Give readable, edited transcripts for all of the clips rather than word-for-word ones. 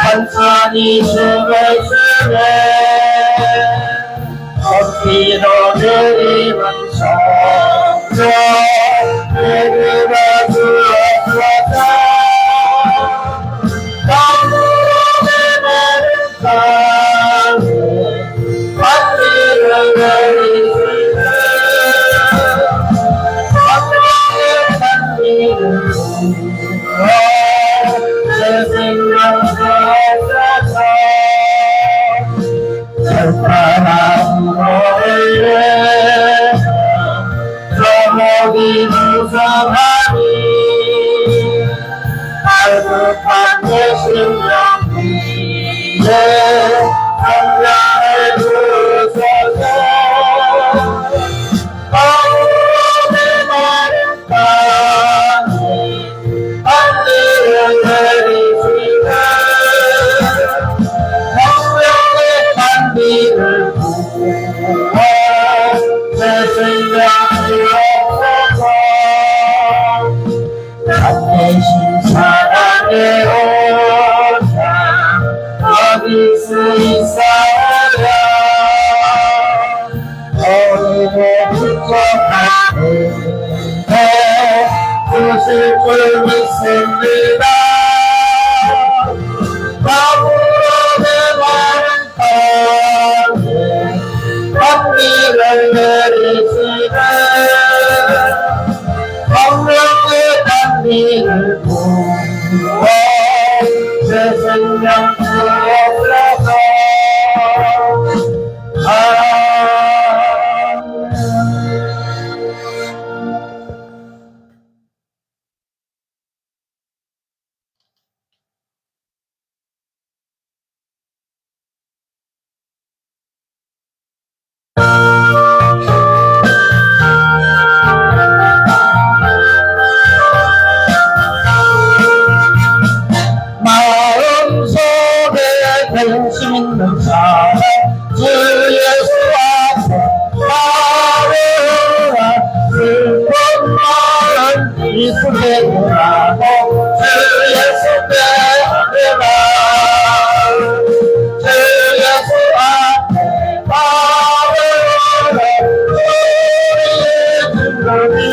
한산이 숨을 쉬네 걷기로 내리면서 내그가 주었다 나무로 내마른 땅에 반기를 내리시네 반기를 반기를 내 생명 속에서 철파나무로 흘려 저목이 무성하니 갈급한 내 심령 위에 성령을 주소서 거울에 마른 땅에 반기를 내리소서 오실 줄 믿습니다. 나무로 내 마음 가운데 단비를 내리시네. 성령의 단비를 부어 새 생명 주옵소서. 마음속에 관심 있는 사람 주 예수 앞에 나오라. 슬픈 마음 이쁘게 보라고 주 예수께 하리라. 주 예수 앞에 나오라. 우리의 증거니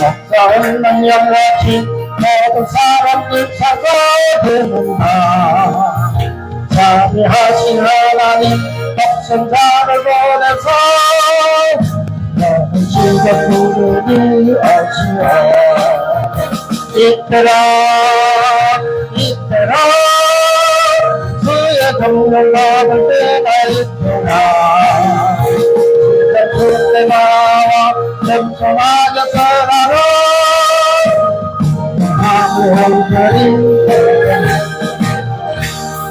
역사없는 영같이 모든 사람들 찾아드는다. 자비하신 하나님 독생자를 보내서 너는 지금 부르니 어찌여. 이때라 이때라 주의 정령 나올 때가 있구나. 그때 나와 겸손하게 살아라. 아무한들이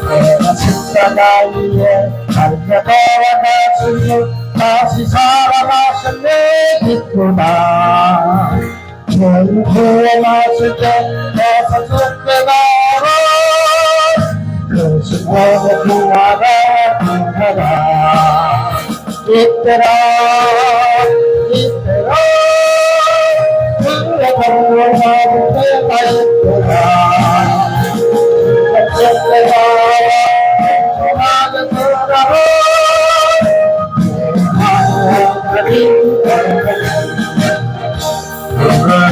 내가 십자 나이에 갈대와 가슴을 다시 살아나셨네. 기쁘다. 너는 구원하실 때 내가 죽게 나라. 그 시간에 구하라 구하라. 이때라 이때라 그의 건강하고 때가 있구나. 어쨌든 전하게 살아라.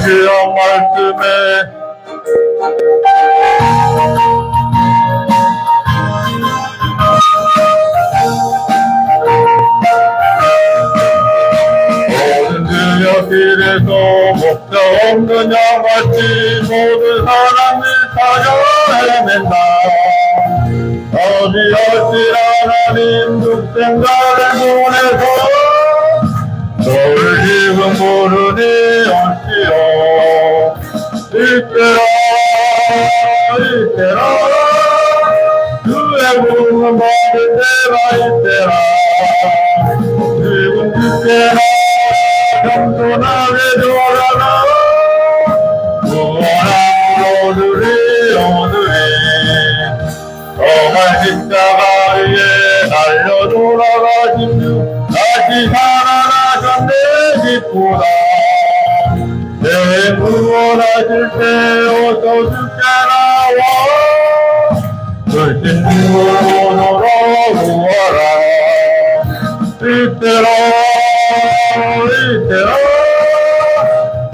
그의 말씀에 같이 모든 사람이 찾아 헤맨다. 어찌어찌 하나님 죽생자를 보내서 너를 지금 부르니 올지요. 이때라 주의 부름은 받을 때가 이때라. 지금 이때라 겸손하게 돌아라. 구원한 오늘이 정말 십자가 위에 달려 돌아가신 주 다시 살아나셨네 기쁘다. 내 구원하실 때 어서 주께 나와 불신 구원으로 구하라. 이때라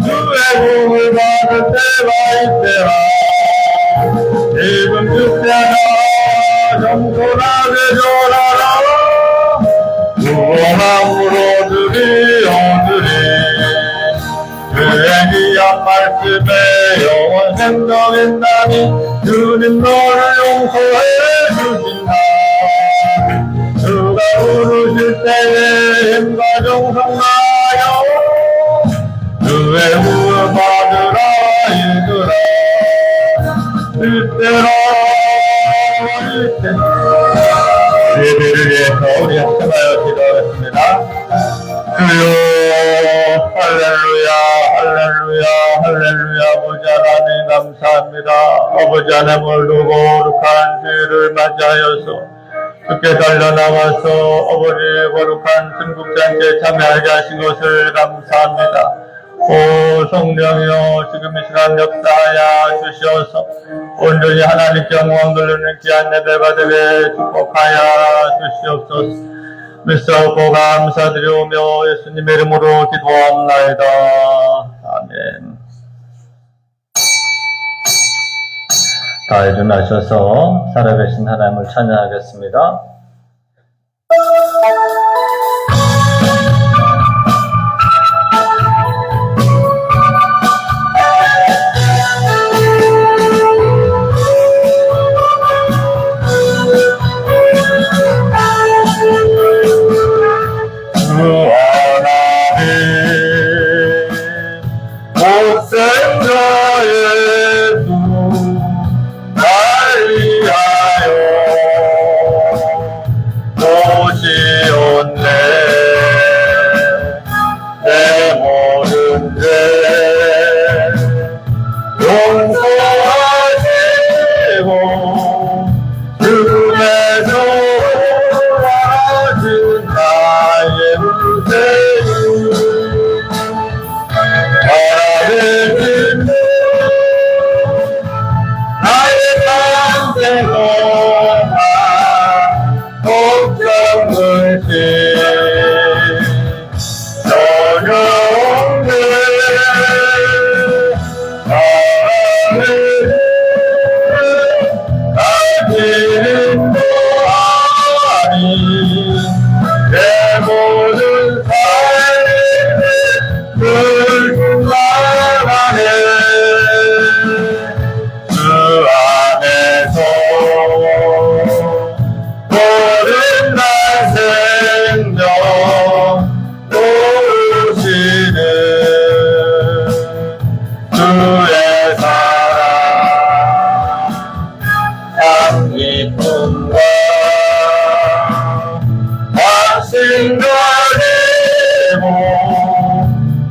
주의 복을 받을 때가 이때라. 지금 주께나 겸손하게 전하라. 구원함으로 주리 오늘이 그의 귀한 말씀에 영원 생명했나니 주님 너를 용서해 주신다. 주가 부르실 때에 힘과 정성 나여 주의 구원 받으라 이르라. 이때라 예배를 위해서 우리 합심하여 기도하겠습니다. 주여 할렐루야 할렐루야 할렐루야. 아버지 하나님 감사합니다. 아버지 하나님을 두고 거룩한 주일을 맞이하여서 주께 달려나와서 아버지 거룩한 순국잔치에 참여하게 하신 것을 감사합니다. 오 성령이여 지금 이 시간 역사하여 주시어서 온전히 하나님께 영광 돌리는 귀한 예배 받으게 축복하여 주시옵소서. 믿사옵고 감사드리오며 예수님의 이름으로 기도합나이다. 아멘. 다 일어나셔서 살아계신 하나님을 찬양하겠습니다.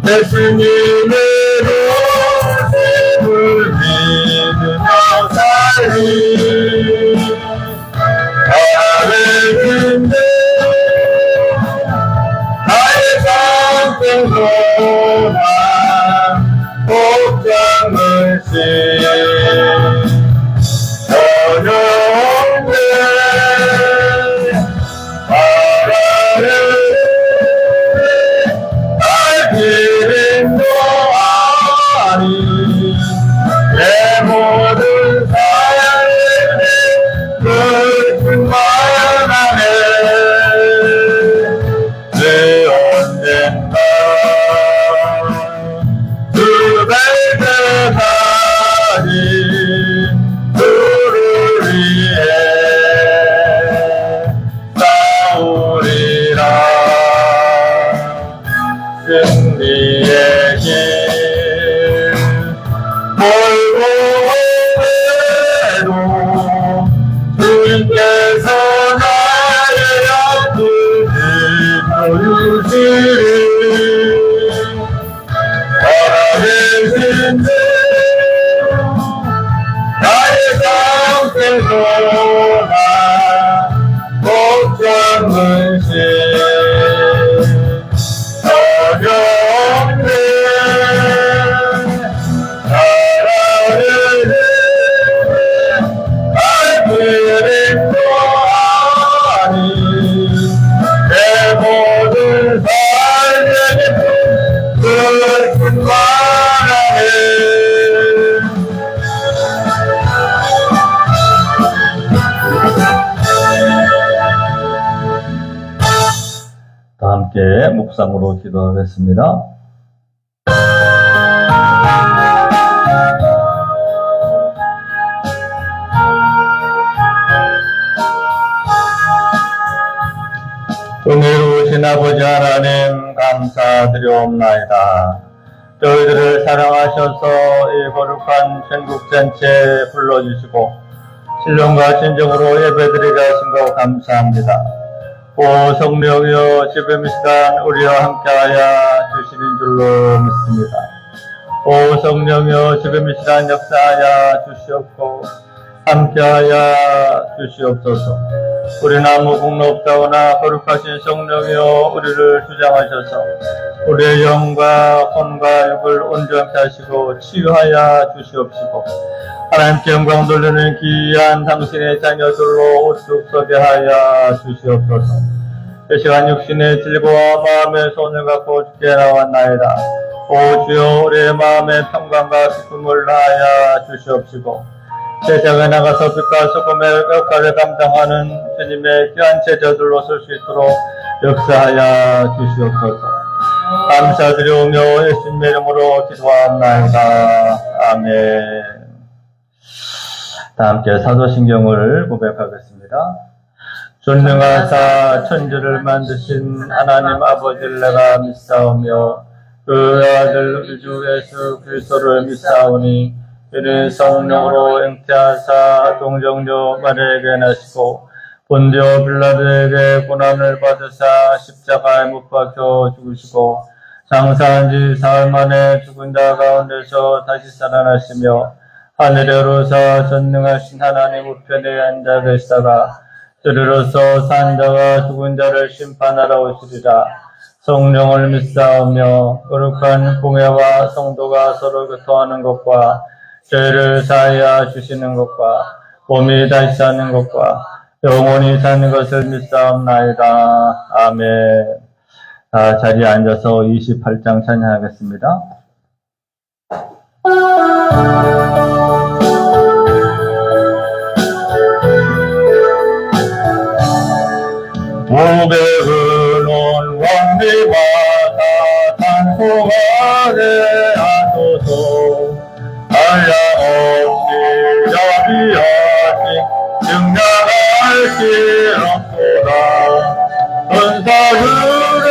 예수님으로 힘을 믿으며 살리 하늘인데 나의 상태로만 복장을 씨 저녁에 바라를 기름도 주께서 나의 아픔을 보유시리 살아계신데 나의 상태도 나 걱정은 어렵네 나라를 알그림도 아니 내 모든 삶에게 그뿐 바라네 다 함께 묵상으로 기도하겠습니다. 은혜로우신 아버지 하나님 감사드리옵나이다. 저희들을 사랑하셔서 이 거룩한 천국잔치에 불러주시고 신령과 진정으로 예배드리게 하신 것 감사합니다. 오 성령이여 지금 이 시간 우리와 함께하여 주시는 줄로 믿습니다. 오 성령이여 지금 이 시간 역사하여 주시옵고 함께하여 주시옵소서. 우리는 아무 공로 없다오나 거룩하신 성령이여 우리를 주장하셔서 우리의 영과 혼과 육을 온전케 하시고 치유하여 주시옵시고 하나님께 영광 돌리는 귀한 당신의 자녀들로 우뚝 서게 하여 주시옵소서. 이 시간 육신의 질고와 마음의 손을 갖고 주께 나왔나이다. 오 주여 우리의 마음의 평강과 기쁨을 하여 주시옵시고 세상에 나가서 빛과 소금의 역할을 감당하는 주님의 귀한 제자들로 설 수 있도록 역사하여 주시옵소서. 감사드리오며 예수님의 이름으로 기도하옵나이다. 아멘. 다 함께 사도신경을 고백하겠습니다. 존경하사 천지를 만드신 하나님 아버지를 내가 믿사오며 그 아들 우리 주 예수 그리스도를 믿사오니 이는 성령으로 잉태하사 동정녀 마리아에게 나시고 본디오 빌라도에게 고난을 받으사 십자가에 못 박혀 죽으시고 장사한 지 사흘 만에 죽은 자 가운데서 다시 살아나시며 하늘에 오르사 전능하신 하나님 우편에 앉아 계시다가 저리로서 산 자와 죽은 자를 심판하러 오시리라. 성령을 믿사오며 거룩한 공회와 성도가 서로 교통하는 것과 죄를 사하여 주시는 것과 몸이 다시 사는 것과 영원히 사는 것을 믿사옵나이다. 아멘. 자리에 앉아서 28장 찬양하겠습니다. 무배은 온 왕비마다 단소하게 하소서. 한량없이 자비하신 증량할 길 없도다. 은사들의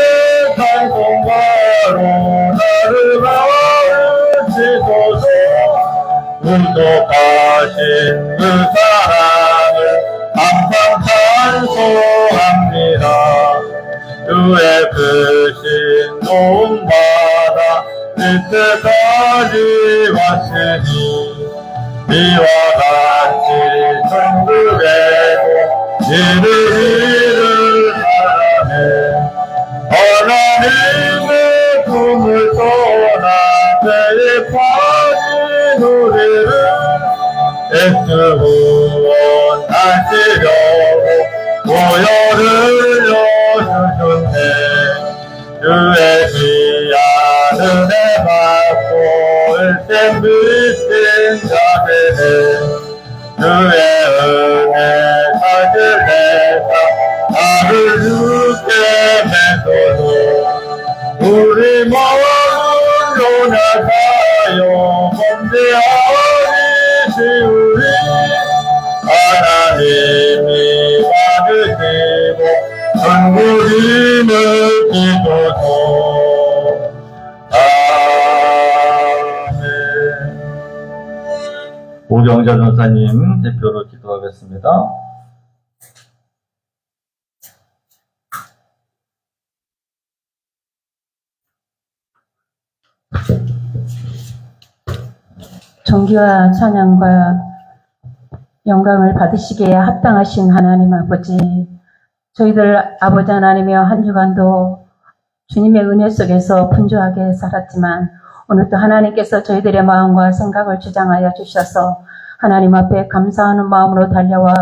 찬송가로 나를 가르치소서. 구속하신 그 사랑을 항상 찬송합니다. 주의 크신 도움받아 이때까지 왔으니 이와 같이 천국에도 이르기를 바라네. 하나님의 품을 떠나 죄에 빠진 우리를 애쓰고 원하시려고 보혈을 넣어주셨네. 주의 귀한 은혜 받고 일생 믿진 자들은 주의 은혜 사실 내사 나를 주께 맺어도 우리 마음은 요약하여 범죄하시우리. 하나님이 받으시고 전부림을 주소서. 아멘. 오경자 전사님 대표로 기도하겠습니다. 존귀와 찬양과 영광을 받으시기에 합당하신 하나님 아버지, 저희들 아버지 하나님이여 한 주간도 주님의 은혜 속에서 분주하게 살았지만 오늘도 하나님께서 저희들의 마음과 생각을 주장하여 주셔서 하나님 앞에 감사하는 마음으로 달려와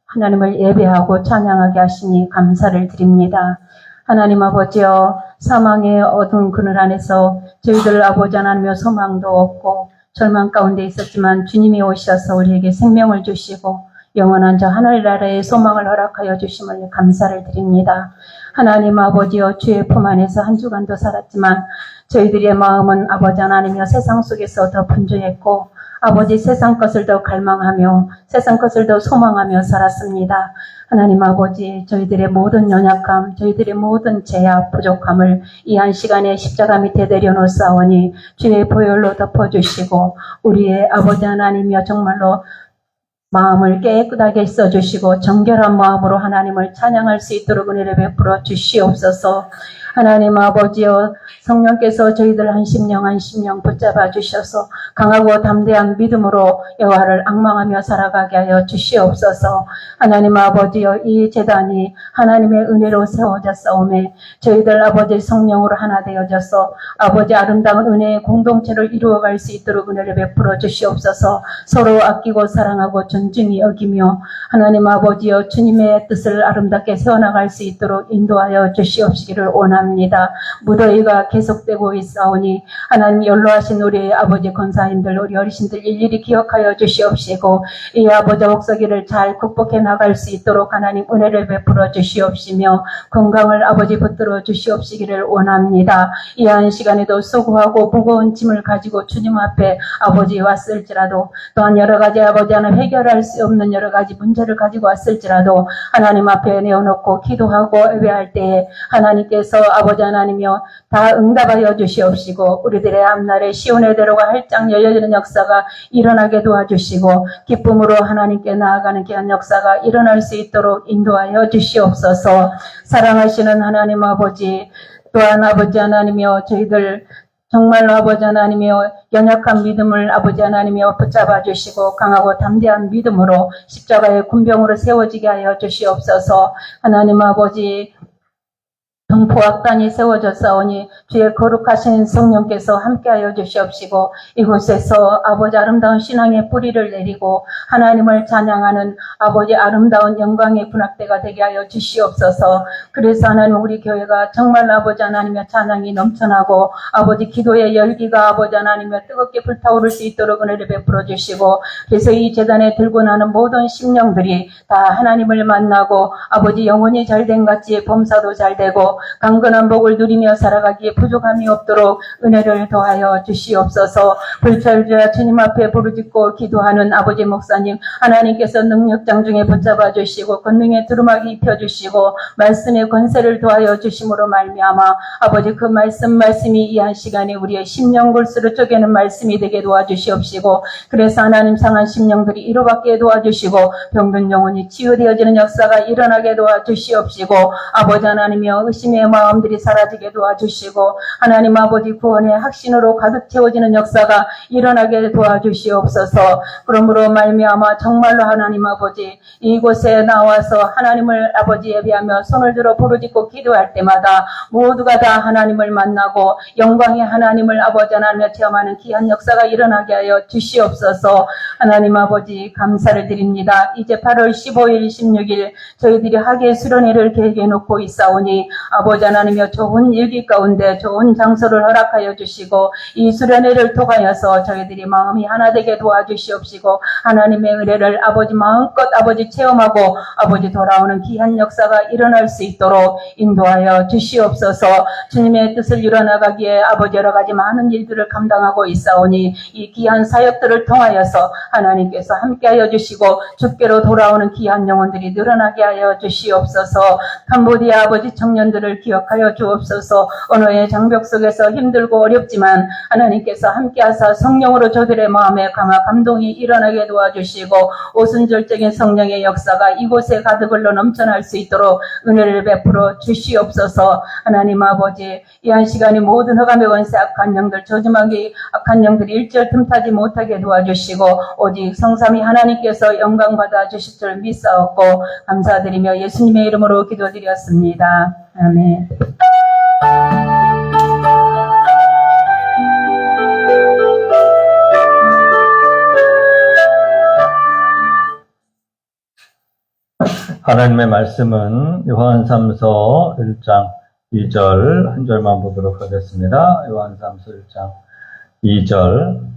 하나님을 예배하고 찬양하게 하시니 감사를 드립니다. 하나님 아버지여, 사망의 어두운 그늘 안에서 저희들 아버지 하나님이여 소망도 없고 절망 가운데 있었지만 주님이 오셔서 우리에게 생명을 주시고 영원한 저 하늘나라의 소망을 허락하여 주심을 감사를 드립니다. 하나님 아버지여, 주의 품 안에서 한 주간도 살았지만 저희들의 마음은 아버지 하나님이여 세상 속에서 더 분주했고 아버지 세상 것을 더 갈망하며 세상 것을 더 소망하며 살았습니다. 하나님 아버지, 저희들의 모든 연약함, 저희들의 모든 죄악, 부족함을 이 한 시간에 십자가 밑에 내려놓사오니 주의 보혈로 덮어주시고 우리의 아버지 하나님이여 정말로 마음을 깨끗하게 써주시고 정결한 마음으로 하나님을 찬양할 수 있도록 은혜를 베풀어 주시옵소서. 하나님 아버지여, 성령께서 저희들 한 심령 붙잡아 주셔서 강하고 담대한 믿음으로 여호와를 앙망하며 살아가게 하여 주시옵소서. 하나님 아버지여, 이 제단이 하나님의 은혜로 세워졌사오매 저희들 아버지 성령으로 하나 되어져서 아버지 아름다운 은혜의 공동체를 이루어갈 수 있도록 은혜를 베풀어 주시옵소서. 서로 아끼고 사랑하고 존중히 여기며 하나님 아버지여, 주님의 뜻을 아름답게 세워나갈 수 있도록 인도하여 주시옵시기를 원합니다. 무더위가 계속되고 있사오니 하나님 연로하신 우리 아버지 권사님들, 우리 어르신들 일일이 기억하여 주시옵시고 이 아버지 혹서기를 잘 극복해 나갈 수 있도록 하나님 은혜를 베풀어 주시옵시며 건강을 아버지 붙들어 주시옵시기를 원합니다. 이 한 시간에도 수고하고 무거운 짐을 가지고 주님 앞에 아버지 왔을지라도 또한 여러 가지 아버지 하나 해결할 수 없는 여러 가지 문제를 가지고 왔을지라도 하나님 앞에 내어놓고 기도하고 예배할 때에 하나님께서 아버지 하나님이여 다 응답하여 주시옵시고 우리들의 앞날에 시온의 대로가 활짝 열려지는 역사가 일어나게 도와주시고 기쁨으로 하나님께 나아가는 귀한 역사가 일어날 수 있도록 인도하여 주시옵소서. 사랑하시는 하나님 아버지, 또한 아버지 하나님이여 저희들 정말로 아버지 하나님이여 연약한 믿음을 아버지 하나님이여 붙잡아 주시고 강하고 담대한 믿음으로 십자가의 군병으로 세워지게 하여 주시옵소서. 하나님 아버지, 동포악단이 세워졌사오니 주의 거룩하신 성령께서 함께하여 주시옵시고 이곳에서 아버지 아름다운 신앙의 뿌리를 내리고 하나님을 찬양하는 아버지 아름다운 영광의 분학대가 되게 하여 주시옵소서. 그래서 하나님 우리 교회가 정말 아버지 하나님의 찬양이 넘쳐나고 아버지 기도의 열기가 아버지 하나님의 뜨겁게 불타오를 수 있도록 은혜를 베풀어 주시고 그래서 이 제단에 들고 나는 모든 심령들이 다 하나님을 만나고 아버지 영혼이 잘된 같이 범사도 잘되고 강건한 복을 누리며 살아가기에 부족함이 없도록 은혜를 더하여 주시옵소서. 불철주야 주님 앞에 부르짖고 기도하는 아버지 목사님, 하나님께서 능력장 중에 붙잡아 주시고 권능의 두루마기 입혀주시고 말씀의 권세를 더하여 주심으로 말미암아 아버지 그 말씀이 이 한 시간에 우리의 심령 골수를 쪼개는 말씀이 되게 도와주시옵시고 그래서 하나님 상한 심령들이 이로받게 도와주시고 병든 영혼이 치유되어지는 역사가 일어나게 도와주시옵시고 아버지 하나님이여 의심의 마음들이 사라지게 도와주시고 하나님 아버지 구원의 확신으로 가득 채워지는 역사가 일어나게 도와주시옵소서. 그러므로 말미암아 정말로 하나님 아버지 이곳에 나와서 하나님을 아버지 예배하며 손을 들어 부르짖고 기도할 때마다 모두가 다 하나님을 만나고 영광의 하나님을 아버지 하나님을 체험하는 귀한 역사가 일어나게 하여 주시옵소서. 하나님 아버지 감사를 드립니다. 이제 8월 15일 16일 저희들이 학예 수련회를 계획해 놓고 있사오니 아버지 하나님이여 좋은 일기 가운데 좋은 장소를 허락하여 주시고 이 수련회를 통하여서 저희들이 마음이 하나 되게 도와주시옵시고 하나님의 은혜를 아버지 마음껏 아버지 체험하고 아버지 돌아오는 귀한 역사가 일어날 수 있도록 인도하여 주시옵소서. 주님의 뜻을 이뤄나가기에 아버지 여러 가지 많은 일들을 감당하고 있사오니 이 귀한 사역들을 통하여서 하나님께서 함께하여 주시고 주께로 돌아오는 귀한 영혼들이 늘어나게 하여 주시옵소서. 캄보디아 아버지 청년들을 자녀들을 기억하여 주옵소서. 언어의 장벽 속에서 힘들고 어렵지만 하나님께서 함께하사 성령으로 저들의 마음에 강한 감동이 일어나게 도와주시고 오순절적인 성령의 역사가 이곳에 가득 흘러 넘쳐날 수 있도록 은혜를 베풀어 주시옵소서. 하나님 아버지, 이 한 시간이 모든 허감의 권세 악한 영들, 저주마귀 악한 영들이 일절 틈타지 못하게 도와주시고 오직 성삼위 하나님께서 영광 받아 주실 줄 믿사옵고 감사드리며 예수님의 이름으로 기도드렸습니다. 아멘. 하나님의 말씀은 요한삼서 1장 2절 한 절만 보도록 하겠습니다. 요한삼서 1장 2절.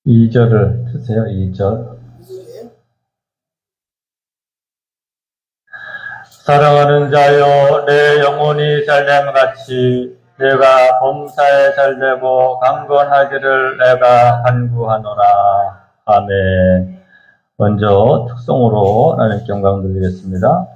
이 절을 주세요. 2절. 사랑하는 자여, 내 영혼이 잘됨같이 내가 범사에 잘되고 강건하기를 내가 간구하노라. 아멘. 먼저 특송으로 하나님께 영광 돌리겠습니다.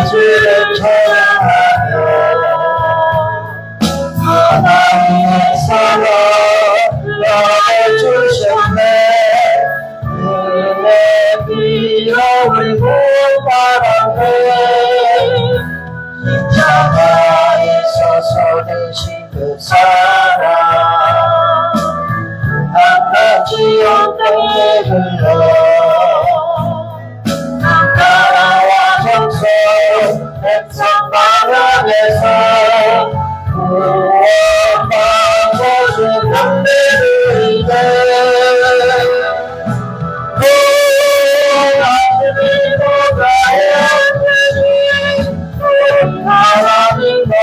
주를 찬양하며 하나님의 사랑 나를 주셨네. 은혜 비로를 고발하네. 십자가에서 되신 그 사랑 한가지 영광에 흘러 백성마당에서 구원받고 주 남들이네. 하나님과 해야지 하나님과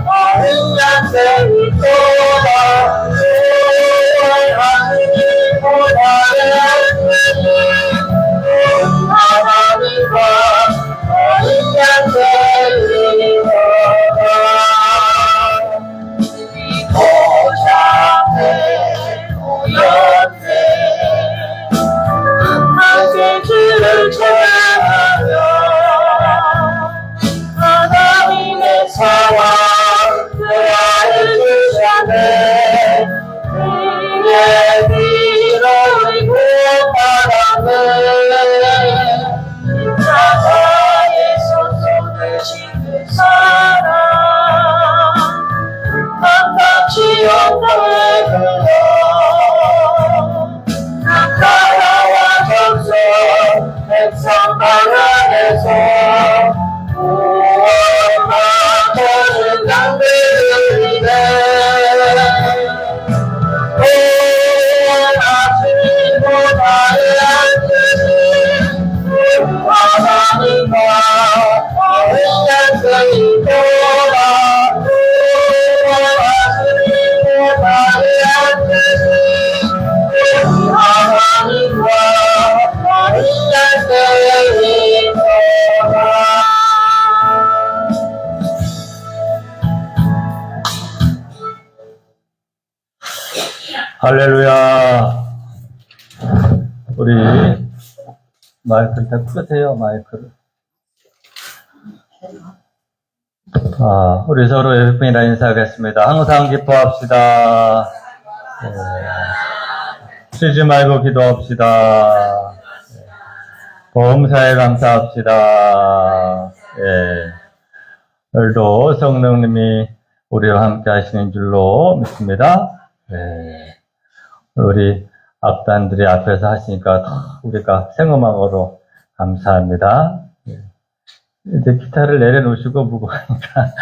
다른 양생이 또다. 하나님과 해야지 하나님과 주를 찬양하며 하나님의 사랑 나를 주셨네. 우리의 위로를 고발하네. 십자가에서 쏟으신 그 사랑 한같이 영광에 흘러 나라와 전서 백성마당에서 구원받고 주 남들이네. 아침보다 하나님과 다른 양생이 또다. 아침보다 하나님과 다른 양생이 또다. 할렐루야. 우리 마이크를 다 끄세요, 마이크를. 우리 서로 예쁘게나 인사하겠습니다. 항상 기뻐합시다. 쉬지 말고 기도합시다. 범사에 감사합시다. 오늘도 성령님이 우리와 함께 하시는 줄로 믿습니다. 우리 악단들이 앞에서 하시니까 우리가 생음악으로 감사합니다. 이제 기타를 내려놓으시고 무거우니까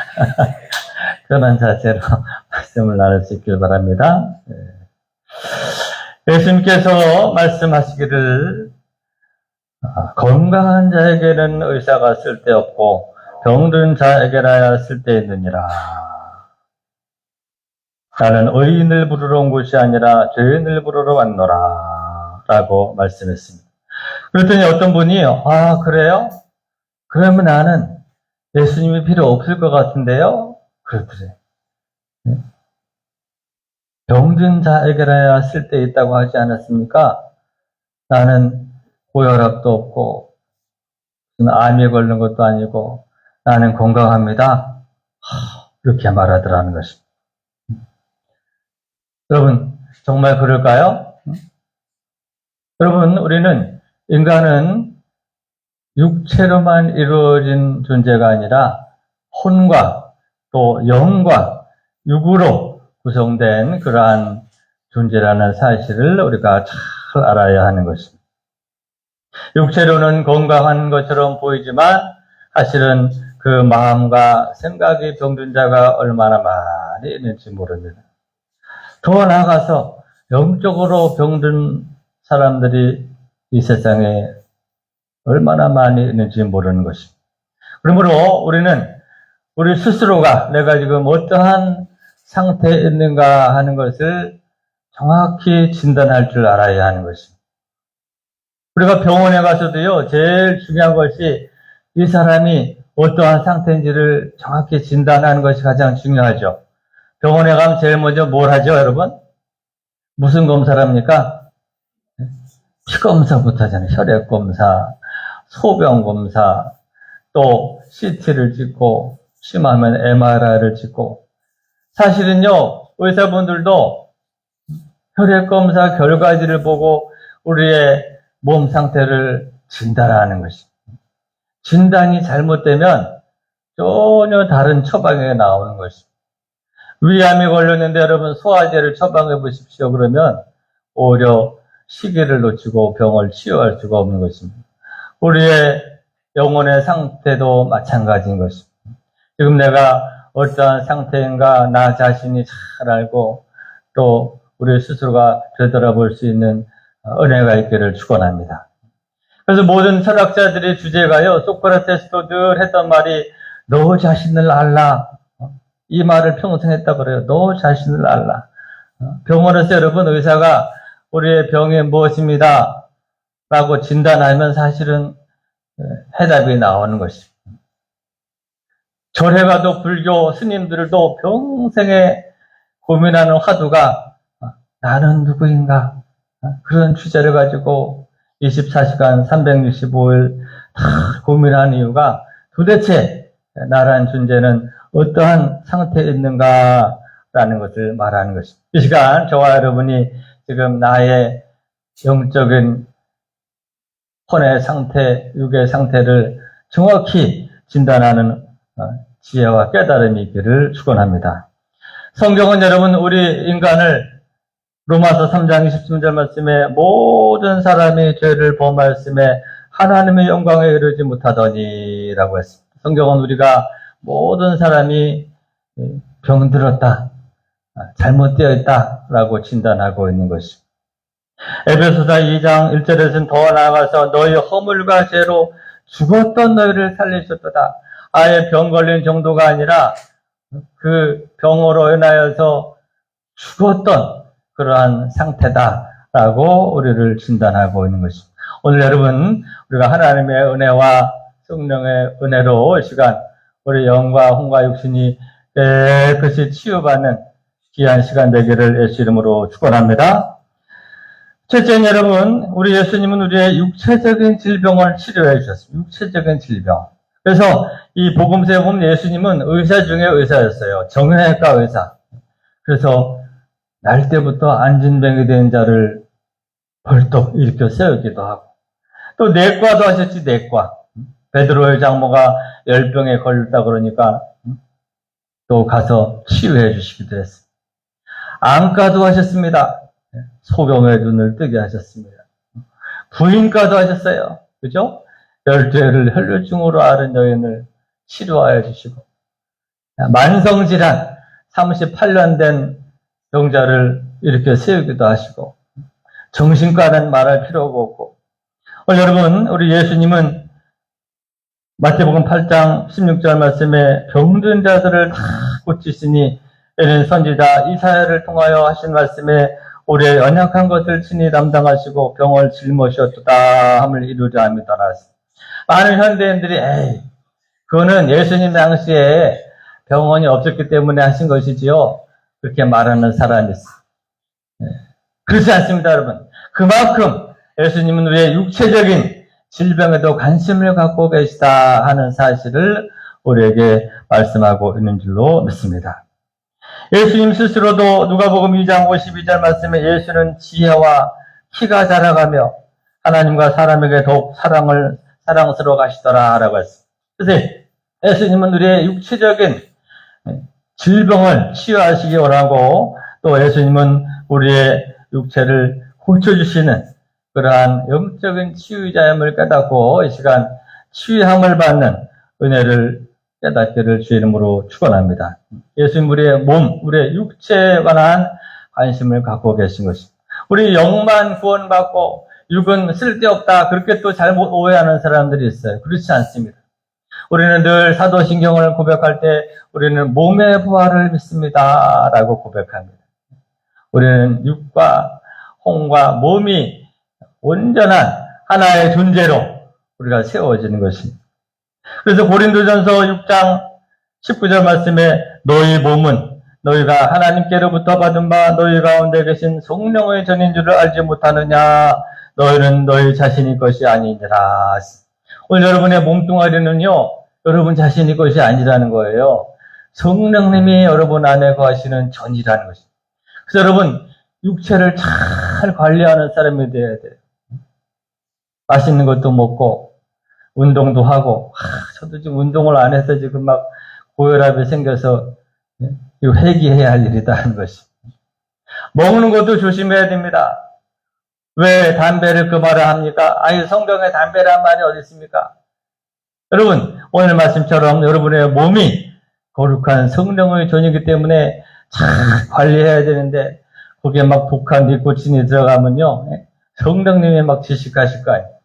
편한 자세로 말씀을 나눌 수 있길 바랍니다. 예수님께서 말씀하시기를 건강한 자에게는 의사가 쓸데없고 병든 자에게라야 쓸데있느니라. 나는 의인을 부르러 온 것이 아니라 죄인을 부르러 왔노라. 라고 말씀했습니다. 그랬더니 어떤 분이, 아, 그래요? 그러면 나는 예수님이 필요 없을 것 같은데요? 그렇더래요. 병든 자에게라야 쓸데있다고 하지 않았습니까? 나는 고혈압도 없고, 암에 걸린 것도 아니고, 나는 건강합니다. 이렇게 말하더라는 것입니다. 여러분, 정말 그럴까요? 여러분, 우리는, 인간은 육체로만 이루어진 존재가 아니라 혼과 또 영과 육으로 구성된 그러한 존재라는 사실을 우리가 잘 알아야 하는 것입니다. 육체로는 건강한 것처럼 보이지만 사실은 그 마음과 생각이 병든 자가 얼마나 많이 있는지 모릅니다. 더 나아가서 영적으로 병든 사람들이 이 세상에 얼마나 많이 있는지 모르는 것입니다. 그러므로 우리는 우리 스스로가 내가 지금 어떠한 상태에 있는가 하는 것을 정확히 진단할 줄 알아야 하는 것입니다. 우리가 병원에 가서도요, 제일 중요한 것이 이 사람이 어떠한 상태인지를 정확히 진단하는 것이 가장 중요하죠. 병원에 가면 제일 먼저 뭘 하죠, 여러분? 무슨 검사를 합니까? 피검사부터 하잖아요. 혈액검사, 소변검사, 또 CT를 찍고, 심하면 MRI를 찍고. 사실은요, 의사분들도 혈액검사 결과지를 보고 우리의 몸 상태를 진단하는 것입니다. 진단이 잘못되면 전혀 다른 처방이 나오는 것입니다. 위암이 걸렸는데 여러분 소화제를 처방해 보십시오. 그러면 오히려 시기를 놓치고 병을 치유할 수가 없는 것입니다. 우리의 영혼의 상태도 마찬가지인 것입니다. 지금 내가 어떠한 상태인가 나 자신이 잘 알고 또 우리 스스로가 되돌아볼 수 있는 은혜가 있기를 축원합니다. 그래서 모든 철학자들의 주제가요, 소크라테스도 늘 했던 말이 너 자신을 알라. 이 말을 평생 했다 그래요. 너 자신을 알라. 병원에서 여러분 의사가 우리의 병이 무엇입니다 라고 진단하면 사실은 해답이 나오는 것입니다. 절에 가도 불교 스님들도 평생에 고민하는 화두가 나는 누구인가 그런 주제를 가지고 24시간 365일 다 고민하는 이유가 도대체 나라는 존재는 어떠한 상태에 있는가라는 것을 말하는 것입니다. 이 시간 저와 여러분이 지금 나의 영적인 혼의 상태, 육의 상태를 정확히 진단하는 지혜와 깨달음이 있기를 축원합니다. 성경은 여러분 우리 인간을 로마서 3장 23절 말씀에 모든 사람이 죄를 범하였음에 하나님의 영광에 이르지 못하더니 라고 했습니다. 성경은 우리가 모든 사람이 병들었다, 잘못되어 있다 라고 진단하고 있는 것입니다. 에베소서 2장 1절에서는 더 나아가서 너희 허물과 죄로 죽었던 너희를 살리셨도다. 아예 병 걸린 정도가 아니라 그 병으로 인하여서 죽었던 그러한 상태다라고 우리를 진단하고 있는 것입니다. 오늘 여러분 우리가 하나님의 은혜와 성령의 은혜로 이 시간 우리 영과 혼과 육신이 깨끗이 치유받는 귀한 시간 되기를 예수 이름으로 축원합니다. 첫째는 여러분 우리 예수님은 우리의 육체적인 질병을 치료해 주셨습니다. 육체적인 질병. 그래서 이 복음서에 보면 예수님은 의사 중에 의사였어요. 정형외과 의사. 그래서 날 때부터 안진병이 된 자를 벌떡 일으켜 세우기도 하고 또 내과도 하셨지. 내과. 베드로의 장모가 열병에 걸렸다 그러니까 또 가서 치유해 주시기도 했어요. 안과도 하셨습니다. 소경의 눈을 뜨게 하셨습니다. 부인과도 하셨어요. 그죠? 열죄를 혈류증으로 앓은 여인을 치료하여 주시고 만성질환 38년 된 병자를 이렇게 세우기도 하시고 정신과는 말할 필요가 없고 여러분 우리 예수님은 마태복음 8장 16절 말씀에 병든 자들을 다 고치시니 이는 선지자 이사야를 통하여 하신 말씀에 우리의 연약한 것을 친히 담당하시고 병을 짊으셨도다 함을 이루자 합니다. 많은 현대인들이 에이 그거는 예수님 당시에 병원이 없었기 때문에 하신 것이지요. 그렇게 말하는 사람이 있어요. 그렇지 않습니다, 여러분. 그만큼 예수님은 우리의 육체적인 질병에도 관심을 갖고 계시다 하는 사실을 우리에게 말씀하고 있는 줄로 믿습니다. 예수님 스스로도 누가복음 2장 52절 말씀에 예수는 지혜와 키가 자라가며 하나님과 사람에게 더욱 사랑스러워 가시더라 라고 했습니다. 그래서 예수님은 우리의 육체적인 질병을 치유하시기 원하고 또 예수님은 우리의 육체를 고쳐주시는 그러한 영적인 치유자임을 깨닫고 이 시간 치유함을 받는 은혜를 깨닫기를 주의 이름으로 축원합니다. 예수님 우리의 몸, 우리의 육체에 관한 관심을 갖고 계신 것입니다. 우리 영만 구원받고 육은 쓸데없다 그렇게 또 잘못 오해하는 사람들이 있어요. 그렇지 않습니다. 우리는 늘 사도신경을 고백할 때 우리는 몸의 부활을 믿습니다 라고 고백합니다. 우리는 육과 혼과 몸이 온전한 하나의 존재로 우리가 세워지는 것입니다. 그래서 고린도전서 6장 19절 말씀에 너희 몸은 너희가 하나님께로부터 받은 바 너희 가운데 계신 성령의 전인 줄을 알지 못하느냐 너희는 너희 자신의 것이 아니니라. 오늘 여러분의 몸뚱아리는요 여러분 자신의 것이 아니라는 거예요. 성령님이 여러분 안에 거하시는 전이라는 것입니다. 그래서 여러분 육체를 잘 관리하는 사람이 되어야 돼요. 맛있는 것도 먹고 운동도 하고 저도 지금 운동을 안 해서 지금 막 고혈압이 생겨서 이거 회개해야 할 일이다 하는 것입니다. 먹는 것도 조심해야 됩니다. 왜 담배를 금하라 합니까? 아니 성경에 담배란 말이 어디 있습니까? 여러분 오늘 말씀처럼 여러분의 몸이 거룩한 성령의 존이기 때문에 잘 관리해야 되는데 거기에 막 독한 니코틴이 들어가면요 성령님이 막 지식하실 거예요.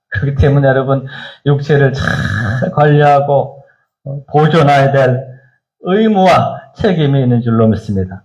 그렇기 때문에 여러분 육체를 잘 관리하고 보존해야 될 의무와 책임이 있는 줄로 믿습니다.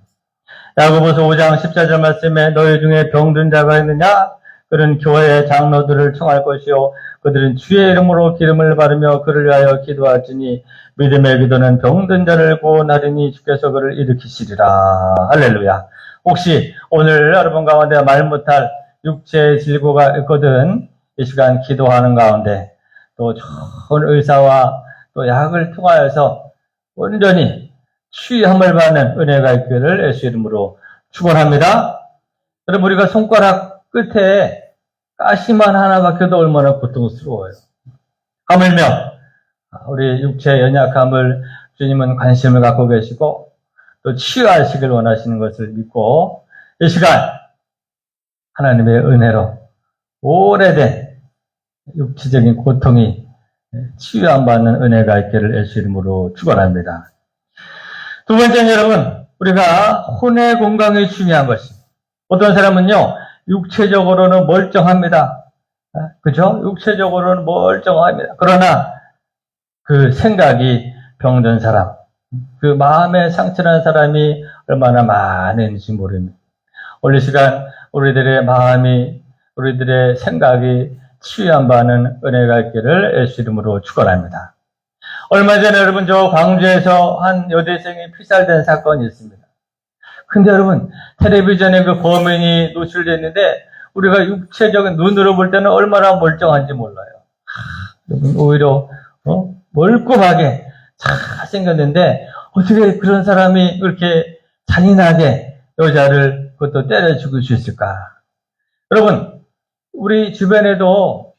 야고보서 5장 14절 말씀에 너희 중에 병든 자가 있느냐? 그는 교회의 장로들을 청할 것이요 그들은 주의 이름으로 기름을 바르며 그를 위하여 기도하지니 믿음의 기도는 병든 자를 구원하리니 주께서 그를 일으키시리라. 할렐루야. 혹시 오늘 여러분 가운데 말 못할 육체의 질고가 있거든 이 시간 기도하는 가운데 또 좋은 의사와 또 약을 통하여서 온전히 치유함을 받는 은혜가 있기를 예수 이름으로 축원합니다. 여러분 우리가 손가락 끝에 가시만 하나 박혀도 얼마나 고통스러워요. 하물며 우리 육체의 연약함을 주님은 관심을 갖고 계시고 또 치유하시길 원하시는 것을 믿고 이 시간 하나님의 은혜로 오래된 육체적인 고통이 치유함 받는 은혜가 있기를 예수 이름으로 축원합니다. 두 번째는 여러분 우리가 혼의 건강이 중요한 것입니다. 어떤 사람은요 육체적으로는 멀쩡합니다. 그죠? 육체적으로는 멀쩡합니다. 그러나 그 생각이 병든 사람, 그 마음에 상처난 사람이 얼마나 많은지 모릅니다. 오늘 시간 우리들의 마음이, 우리들의 생각이 치유함 받는 은혜가 있기를 예수 이름으로 축원합니다. 얼마 전에 여러분 저 광주에서 한 여대생이 피살된 사건이 있습니다. 근데 여러분 텔레비전에 그 범인이 노출됐는데 우리가 육체적인 눈으로 볼 때는 얼마나 멀쩡한지 몰라요. 여러분 오히려 멀끔하게 잘 생겼는데 어떻게 그런 사람이 그렇게 잔인하게 여자를 그것도 때려 죽일 수 있을까? 여러분 우리 주변에도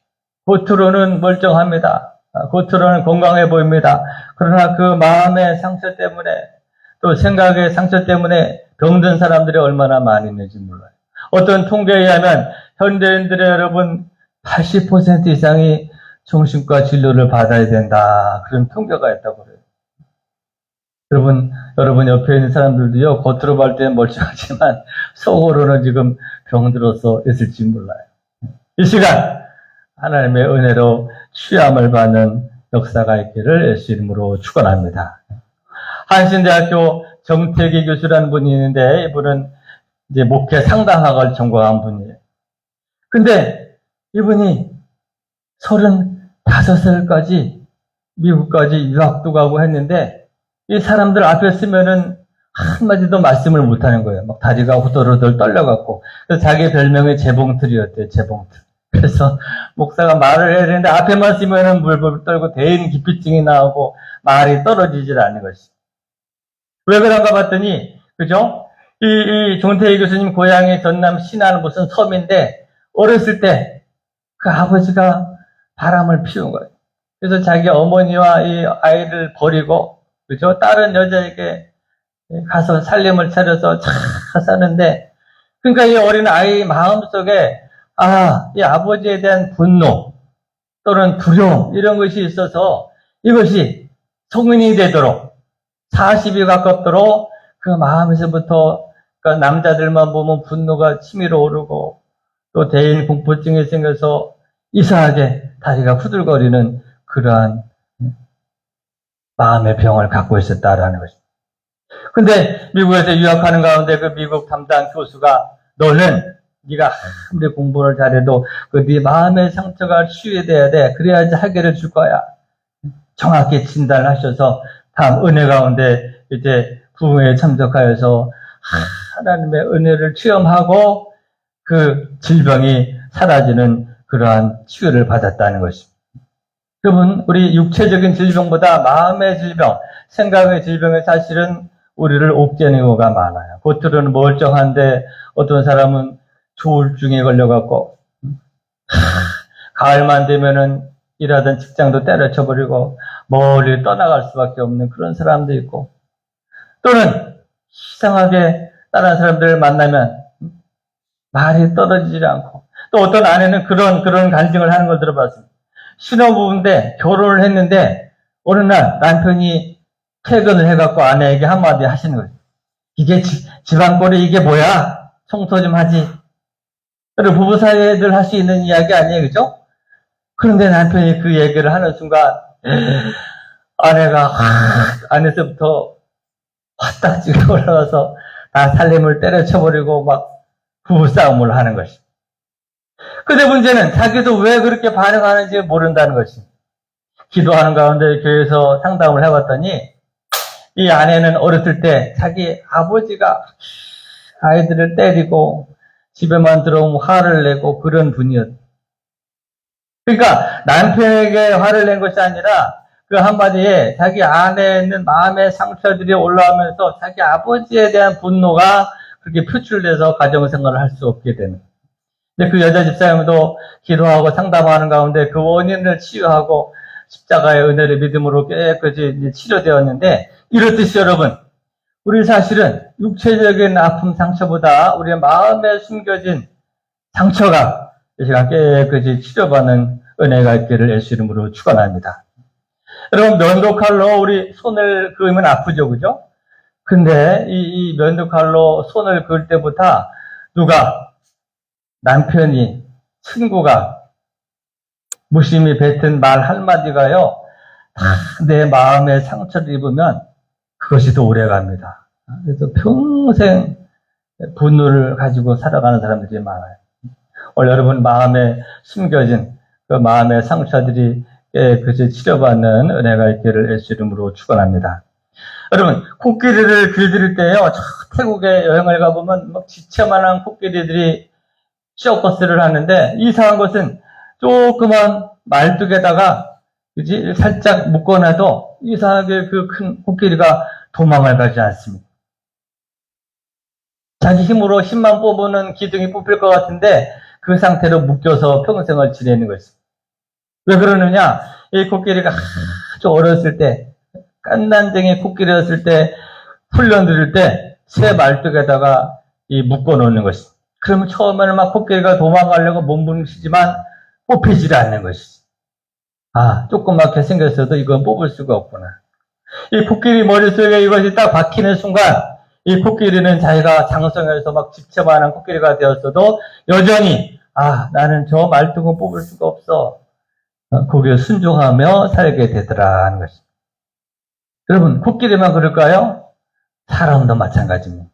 겉으로는 멀쩡합니다. 겉으로는 건강해 보입니다. 그러나 그 마음의 상처 때문에 또 생각의 상처 때문에 병든 사람들이 얼마나 많이 있는지 몰라요. 어떤 통계에 의하면 현대인들의 여러분 80% 이상이 정신과 진료를 받아야 된다. 그런 통계가 있다고 그래요. 여러분 옆에 있는 사람들도요, 겉으로 볼 때는 멀쩡하지만 속으로는 지금 병들어서 있을지 몰라요. 이 시간 하나님의 은혜로 치유함을 받는 역사가 있기를 예수 이름으로 축원합니다. 한신대학교 정태기 교수라는 분이 있는데 이분은 이제 목회 상담학을 전공한 분이에요. 근데 이분이 35살까지 미국까지 유학도 가고 했는데 이 사람들 앞에 쓰면은 한마디도 말씀을 못하는 거예요. 막 다리가 후덜후덜 떨려갖고. 그래서 자기 별명이 재봉틀이었대요. 재봉틀. 그래서 목사가 말을 해야 되는데 앞에만 쓰면은 물불 떨고 대인 기피증이 나오고 말이 떨어지질 않는 것이. 왜 그런가 봤더니, 그죠? 이 정태희 교수님 고향이 전남 신안 무슨 섬인데 어렸을 때 그 아버지가 바람을 피운 거예요. 그래서 자기 어머니와 이 아이를 버리고, 그죠? 다른 여자에게 가서 살림을 차려서 잘 사는데, 그러니까 이 어린 아이 마음속에, 이 아버지에 대한 분노 또는 두려움, 이런 것이 있어서 이것이 성인이 되도록 40이 가깝도록 그 마음에서부터 그러니까 남자들만 보면 분노가 치밀어 오르고 또 대인 공포증이 생겨서 이상하게 다리가 후들거리는 그러한 마음의 병을 갖고 있었다라는 것입니다. 근데 미국에서 유학하는 가운데 그 미국 담당 교수가 너는 네가 아무리 공부를 잘해도 그 네 마음의 상처가 치유돼야 돼. 그래야지 학위를 줄 거야. 정확히 진단하셔서 다음 은혜 가운데 이제 부흥회에 참석하여서 하나님의 은혜를 체험하고 그 질병이 사라지는 그러한 치유를 받았다는 것입니다. 여러분, 우리 육체적인 질병보다 마음의 질병, 생각의 질병이 사실은 우리를 옥죄는 경우가 많아요. 겉으로는 멀쩡한데 어떤 사람은 조울증에 걸려갖고 가을만 되면은 일하던 직장도 때려쳐버리고 멀리 떠나갈 수밖에 없는 그런 사람도 있고 또는 이상하게 다른 사람들을 만나면 말이 떨어지지 않고 또 어떤 아내는 그런 간증을 하는 걸 들어봤습니다. 신혼부부인데 결혼을 했는데 어느 날 남편이 퇴근을 해갖고 아내에게 한마디 하시는 거예요. 이게 집안꼴이 이게 뭐야? 청소 좀 하지. 그리고 부부 사이에 늘 할 수 있는 이야기 아니에요, 그죠? 그런데 남편이 그 얘기를 하는 순간 아내가 안에서부터 화딱지가 올라와서 다 살림을 때려쳐버리고 막 부부싸움을 하는 것입니다. 근데 문제는 자기도 왜 그렇게 반응하는지 모른다는 것입니다. 기도하는 가운데 교회에서 상담을 해봤더니 이 아내는 어렸을 때 자기 아버지가 아이들을 때리고 집에만 들어오면 화를 내고 그런 분이었어요. 그러니까 남편에게 화를 낸 것이 아니라 그 한마디에 자기 안에 있는 마음의 상처들이 올라오면서 자기 아버지에 대한 분노가 그렇게 표출돼서 가정생활을 할 수 없게 되는 거예요. 근데 그 여자 집사님도 기도하고 상담하는 가운데 그 원인을 치유하고 십자가의 은혜를 믿음으로 깨끗이 치료되었는데 이렇듯이 여러분 우리 사실은 육체적인 아픔 상처보다 우리의 마음에 숨겨진 상처가 이 시간 깨끗이 치료받는 은혜가 있기를 예수 이름으로 축원합니다. 여러분 면도칼로 우리 손을 그으면 아프죠, 그죠? 근데 이 면도칼로 손을 그을 때부터 누가 남편이 친구가 무심히 뱉은 말 한마디가요 내 마음에 상처를 입으면 그것이 더 오래 갑니다. 그래서 평생 분노를 가지고 살아가는 사람들이 많아요. 오늘 여러분 마음에 숨겨진 그 마음의 상처들이 깨끗이 치료받는 은혜가 있기를 예수 이름으로 축원합니다. 여러분 코끼리를 길들일 때요 태국에 여행을 가보면 막 지체만한 코끼리들이 쇼버스를 하는데 이상한 것은 조그만 말뚝에다가 그지 살짝 묶어놔도 이상하게 그 큰 코끼리가 도망을 가지 않습니다. 자기 힘으로 힘만 뽑으면 기둥이 뽑힐 것 같은데 그 상태로 묶여서 평생을 지내는 것입니다. 왜 그러느냐? 이 코끼리가 아주 어렸을 때 깐난쟁이 코끼리였을 때 훈련드릴 때 새 말뚝에다가 묶어 놓는 것입니다. 그러면 처음에는 막 코끼리가 도망가려고 몸부림치지만 뽑히질 않는 것이지. 조그맣게 생겼어도 이건 뽑을 수가 없구나. 이 코끼리 머릿속에 이것이 딱 박히는 순간 이 코끼리는 자기가 장성해서 막 집채만한 코끼리가 되었어도 여전히 나는 저 말뚝은 뽑을 수가 없어. 거기에 순종하며 살게 되더라 하는 것입니다. 여러분, 코끼리만 그럴까요? 사람도 마찬가지입니다.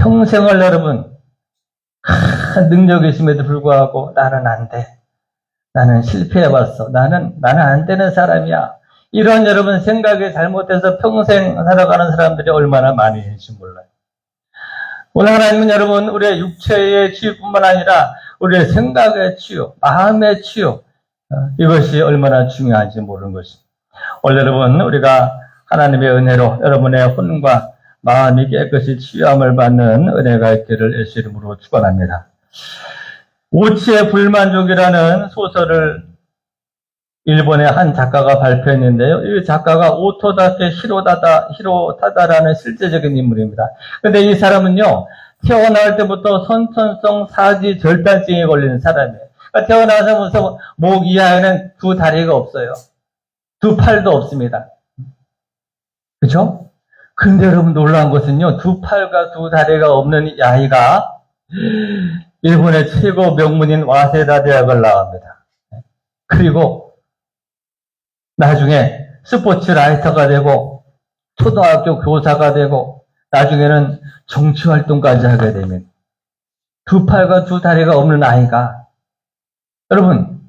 평생을 여러분 능력이 있음에도 불구하고 나는 안 돼. 나는 실패해봤어. 나는 안 되는 사람이야. 이런 여러분 생각이 잘못해서 평생 살아가는 사람들이 얼마나 많이 있는지 몰라요. 오늘 하나님은 여러분 우리의 육체의 치유뿐만 아니라 우리의 생각의 치유, 마음의 치유, 이것이 얼마나 중요한지 모르는 것입니다. 오늘 여러분 우리가 하나님의 은혜로 여러분의 혼과 마음이 깨끗이 치유함을 받는 은혜가 있기를 예수 이름으로 축원합니다. 오치의 불만족이라는 소설을 일본의 한 작가가 발표했는데요. 이 작가가 오토다케 히로타다라는 실제적인 인물입니다. 근데 이 사람은요, 태어날 때부터 선천성 사지 절단증에 걸리는 사람이에요. 그러니까 태어나서부터 목 이하에는 두 다리가 없어요. 두 팔도 없습니다. 그렇죠? 근데 여러분 놀라운 것은요, 두 팔과 두 다리가 없는 이 아이가 일본의 최고 명문인 와세다 대학을 나옵니다. 그리고 나중에 스포츠 라이터가 되고 초등학교 교사가 되고 나중에는 정치 활동까지 하게 됩니다. 두 팔과 두 다리가 없는 아이가, 여러분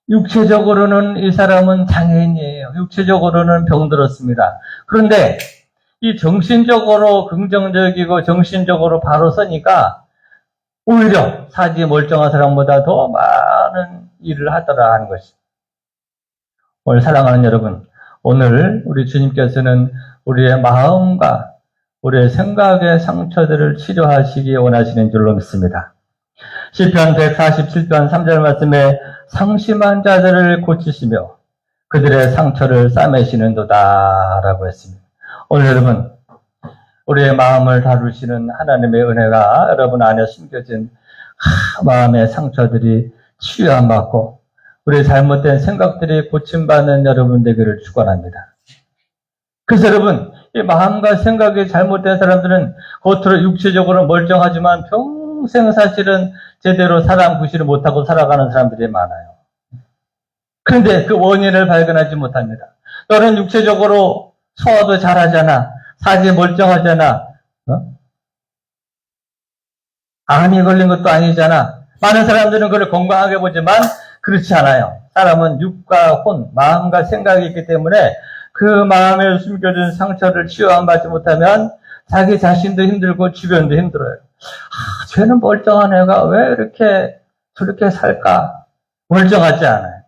육체적으로는 이 사람은 장애인이에요. 육체적으로는 병들었습니다. 그런데 이 정신적으로 긍정적이고 정신적으로 바로 서니까 오히려 사지 멀쩡한 사람보다 더 많은 일을 하더라 하는 것입니다. 오늘 사랑하는 여러분, 오늘 우리 주님께서는 우리의 마음과 우리의 생각의 상처들을 치료하시기 원하시는 줄로 믿습니다. 시편 147편 3절 말씀에 상심한 자들을 고치시며 그들의 상처를 싸매시는도다 라고 했습니다. 오늘 여러분, 우리의 마음을 다루시는 하나님의 은혜가 여러분 안에 숨겨진 마음의 상처들이 치유함받고 우리의 잘못된 생각들이 고침받는 여러분 되기를 축원합니다. 그래서 여러분, 이 마음과 생각이 잘못된 사람들은 겉으로 육체적으로 멀쩡하지만 평생 사실은 제대로 사람 구실을 못하고 살아가는 사람들이 많아요. 그런데 그 원인을 발견하지 못합니다. 너는 육체적으로 소화도 잘하잖아. 사지 멀쩡하잖아. 암이 걸린 것도 아니잖아. 많은 사람들은 그걸 건강하게 보지만 그렇지 않아요. 사람은 육과 혼, 마음과 생각이 있기 때문에 그 마음에 숨겨진 상처를 치유받지 못하면 자기 자신도 힘들고 주변도 힘들어요. 쟤는 멀쩡한 애가 왜 이렇게 저렇게 살까? 멀쩡하지 않아요.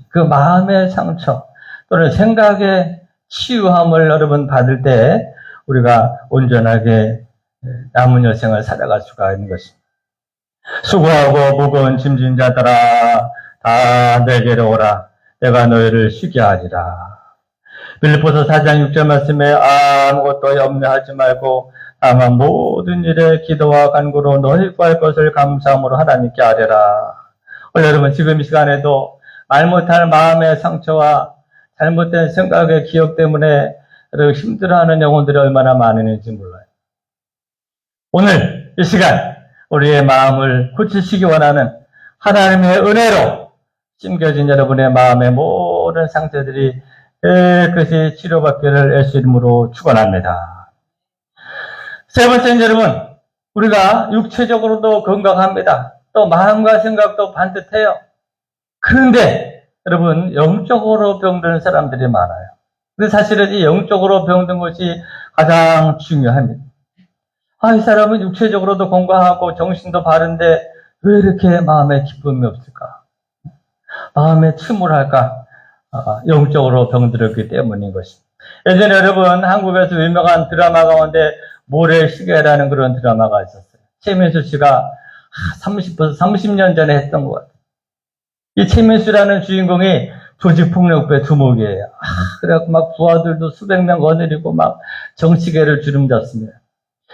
그 마음의 상처 또는 생각의 치유함을 여러분 받을 때 우리가 온전하게 남은 여생을 살아갈 수가 있는 것입니다. 수고하고 무거운 짐진 자들아 다 내게로 오라. 내가 너희를 쉬게 하리라. 빌립보서 4장 6절 말씀에 아무것도 염려하지 말고 다만 모든 일에 기도와 간구로 너희 구할 것을 감사함으로 하나님께 아뢰라. 오늘 여러분 지금 이 시간에도 말 못할 마음의 상처와 잘못된 생각의 기억 때문에 힘들어하는 영혼들이 얼마나 많은지 몰라요. 오늘 이 시간 우리의 마음을 고치시기 원하는 하나님의 은혜로 심겨진 여러분의 마음의 모든 상처들이 깨끗이 치료받기를 예수 이름으로 축원합니다. 세 번째는 여러분, 우리가 육체적으로도 건강합니다. 또 마음과 생각도 반듯해요. 그런데 여러분 영적으로 병드는 사람들이 많아요. 근데 사실은 이 영적으로 병든 것이 가장 중요합니다. 이 사람은 육체적으로도 건강하고 정신도 바른데 왜 이렇게 마음에 기쁨이 없을까? 마음에 침울할까? 영적으로 병들었기 때문인 것입니다. 예전에 여러분 한국에서 유명한 드라마 가운데 모래시계라는 그런 드라마가 있었어요. 최민수 씨가 30년 전에 했던 것 같아요. 이 최민수라는 주인공이 조직폭력배 두목이에요. 그래갖고 막 부하들도 수백 명 거느리고 막 정치계를 주름잡습니다.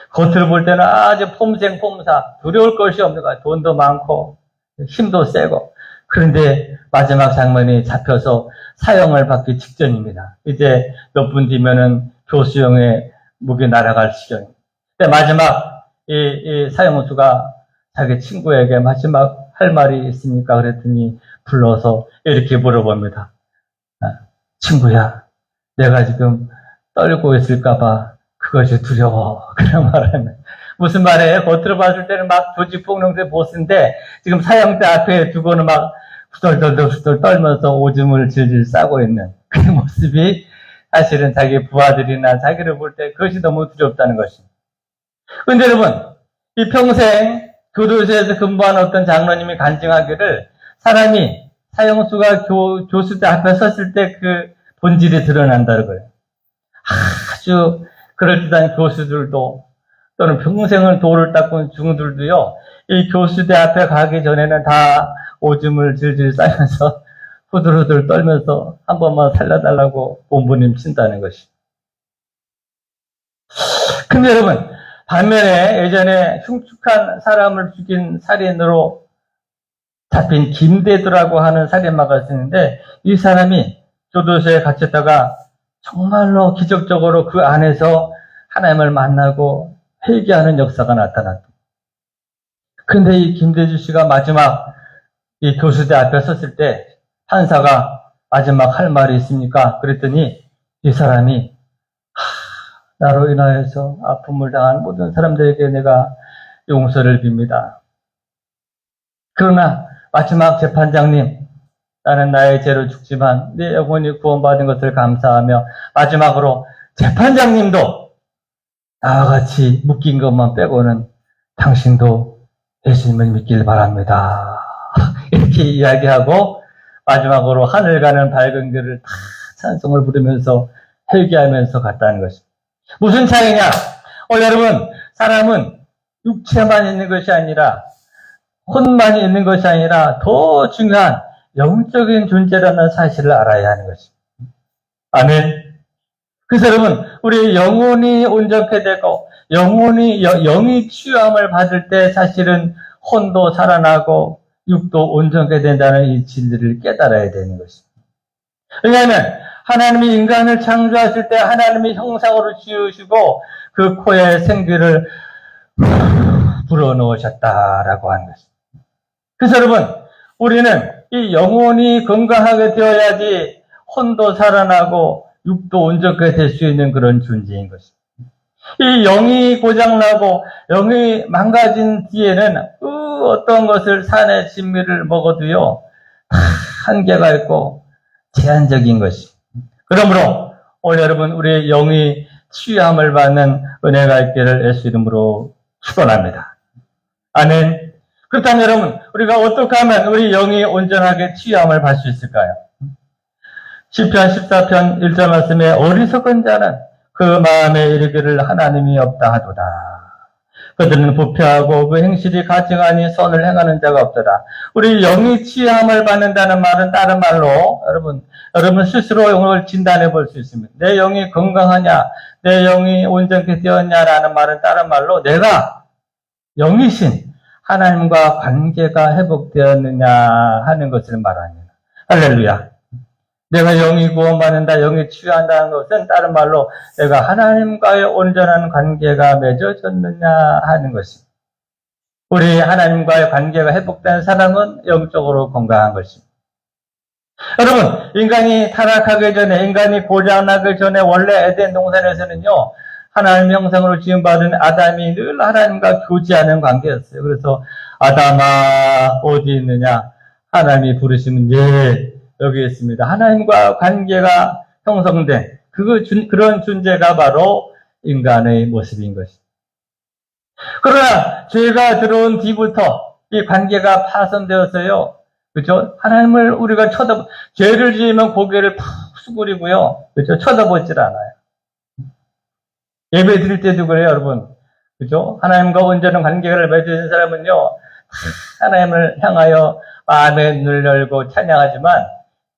겉으로 볼 때는 아주 폼생폼사, 두려울 것이 없는 거야. 돈도 많고 힘도 세고. 그런데 마지막 장면이 잡혀서 사형을 받기 직전입니다. 이제 몇 분 뒤면은 교수형에 목이 날아갈 시경입니다. 근데 마지막 이 사형수가 자기 친구에게 마지막 할 말이 있습니까? 그랬더니 불러서 이렇게 물어봅니다. 친구야, 내가 지금 떨고 있을까봐 그것이 두려워. 그런 말을 무슨 말이에요? 겉으로 봤을 때는 막 조직폭력대 보스인데 지금 사형대 앞에 두고는 막 후덜덜덜 떨면서 오줌을 질질 싸고 있는 그 모습이 사실은 자기 부하들이나 자기를 볼 때 그것이 너무 두렵다는 것입니다. 근데 여러분, 이 평생 교도소에서 근무한 어떤 장로님이 간증하기를 사람이 사형수가 교수대 앞에 섰을 때 그 본질이 드러난다는 거예요. 아주 그럴듯한 교수들도 또는 평생을 도를 닦은 중들도요, 이 교수대 앞에 가기 전에는 다 오줌을 질질 싸면서 후들후들 떨면서 한 번만 살려달라고 본부님 친다는 것이. 근데 여러분, 반면에 예전에 흉측한 사람을 죽인 살인으로 잡힌 김대두라고 하는 살인마가 있었는데 이 사람이 교도소에 갇혔다가 정말로 기적적으로 그 안에서 하나님을 만나고 회개하는 역사가 나타났다. 근데 이 김대주 씨가 마지막 이 교수대 앞에 섰을 때 판사가 마지막 할 말이 있습니까? 그랬더니 이 사람이 나로 인하여서 아픔을 당한 모든 사람들에게 내가 용서를 빕니다. 그러나 마지막 재판장님, 나는 나의 죄로 죽지만 내 영혼이 구원받은 것을 감사하며 마지막으로 재판장님도 나와 같이 묶인 것만 빼고는 당신도 예수님을 믿길 바랍니다. 이렇게 이야기하고 마지막으로 하늘 가는 밝은 길을 다 찬송을 부르면서 회개하면서 갔다는 것입니다. 무슨 차이냐? 여러분, 사람은 육체만 있는 것이 아니라 혼만 있는 것이 아니라 더 중요한 영적인 존재라는 사실을 알아야 하는 것입니다. 아멘. 그래서 여러분, 우리 영혼이 온전케 되고 영이 치유함을 받을 때 사실은 혼도 살아나고 육도 온전케 된다는 이 진리를 깨달아야 되는 것입니다. 왜냐하면 하나님이 인간을 창조하실 때 하나님이 형상으로 지으시고 그 코에 생기를 불어넣으셨다라고 하는 것입니다. 그래서 여러분, 우리는 이 영혼이 건강하게 되어야지 혼도 살아나고 육도 온전하게 될 수 있는 그런 존재인 것입니다. 이 영이 고장나고 영이 망가진 뒤에는 어떤 것을 산의 진미를 먹어도요 다 한계가 있고 제한적인 것입니다. 그러므로 오늘 여러분 우리의 영이 치유함을 받는 은혜가 있기를 예수 이름으로 축원합니다. 아멘. 그렇다면 여러분 우리가 어떻게 하면 우리 영이 온전하게 치유함을 받을 수 있을까요? 시편 14편 1절 말씀에 어리석은 자는 그 마음에 이르기를 하나님이 없다 하도다. 그들은 부패하고 그 행실이 가증하니 선을 행하는 자가 없더라. 우리 영이 치유함을 받는다는 말은 다른 말로 여러분 스스로 영을 진단해 볼 수 있습니다. 내 영이 건강하냐, 내 영이 온전케 되었냐라는 말은 다른 말로 내가 영이신 하나님과 관계가 회복되었느냐 하는 것을 말합니다. 할렐루야. 내가 영이 구원받는다, 영이 치유한다는 것은 다른 말로 내가 하나님과의 온전한 관계가 맺어졌느냐 하는 것입니다. 우리 하나님과의 관계가 회복된 사람은 영적으로 건강한 것입니다. 여러분, 인간이 타락하기 전에, 인간이 고장나기 전에 원래 에덴 동산에서는요, 하나님 형상으로 지음받은 아담이 늘 하나님과 교제하는 관계였어요. 그래서 아담아 어디 있느냐? 하나님이 부르시면 예, 여기 있습니다. 하나님과 관계가 형성된 그런 존재가 바로 인간의 모습인 것입니다. 그러나 죄가 들어온 뒤부터 이 관계가 파손되었어요. 그렇죠? 하나님을 우리가 죄를 지으면 고개를 푹 수그리고요. 그렇죠? 쳐다보질 않아요. 예배 드릴 때도 그래요, 여러분. 그죠? 하나님과 온전한 관계를 맺은 사람은요, 하나님을 향하여 마음의 눈을 열고 찬양하지만,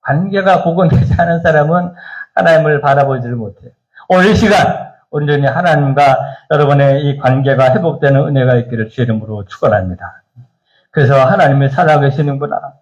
관계가 복원되지 않은 사람은 하나님을 바라보지를 못해요. 오늘 이 시간, 온전히 하나님과 여러분의 이 관계가 회복되는 은혜가 있기를 주 이름으로 축원합니다. 그래서 하나님이 살아계시는구나.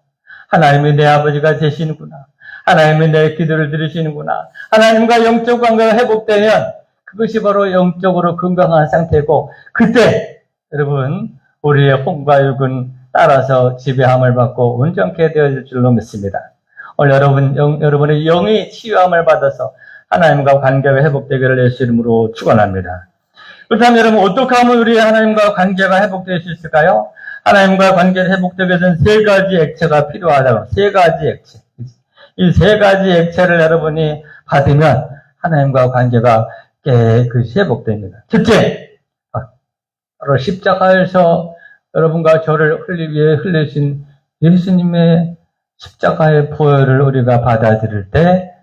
하나님이 내 아버지가 되시는구나. 하나님이 내 기도를 들으시는구나. 하나님과 영적 관계가 회복되면 그것이 바로 영적으로 건강한 상태고 그때 여러분 우리의 혼과 육은 따라서 지배함을 받고 온전케 되어질 줄로 믿습니다. 오늘 여러분의 영이 치유함을 받아서 하나님과 관계가 회복되기를 예수 이름으로 축원합니다. 그렇다면 여러분, 어떻게 하면 우리 하나님과 관계가 회복될 수 있을까요? 하나님과 관계를 회복되기 위해서는 세 가지 액체가 필요하다고. 세 가지 액체. 이 세 가지 액체를 여러분이 받으면 하나님과 관계가 깨끗이 회복됩니다. 첫째, 바로 십자가에서 여러분과 저를 위해 흘리신 예수님의 십자가의 보혈을 우리가 받아들일 때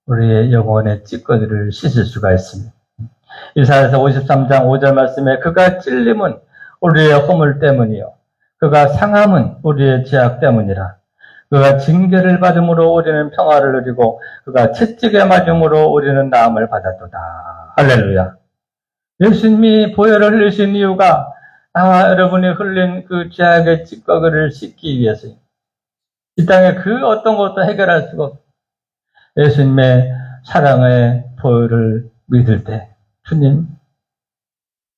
우리의 영혼의 찌꺼기를 씻을 수가 있습니다. 이사야서 53장 5절 말씀에 그가 찔림은 우리의 허물 때문이요 그가 상함은 우리의 죄악 때문이라. 그가 징계를 받음으로 우리는 평화를 누리고 그가 채찍에 맞음으로 우리는 나음을 받았도다. 할렐루야. 예수님이 보혈을 흘리신 이유가 나와 여러분이 흘린 그 죄악의 찌꺼기를 씻기 위해서입니다. 이 땅에 그 어떤 것도 해결할 수가 없어요. 예수님의 사랑의 보혈을 믿을 때 주님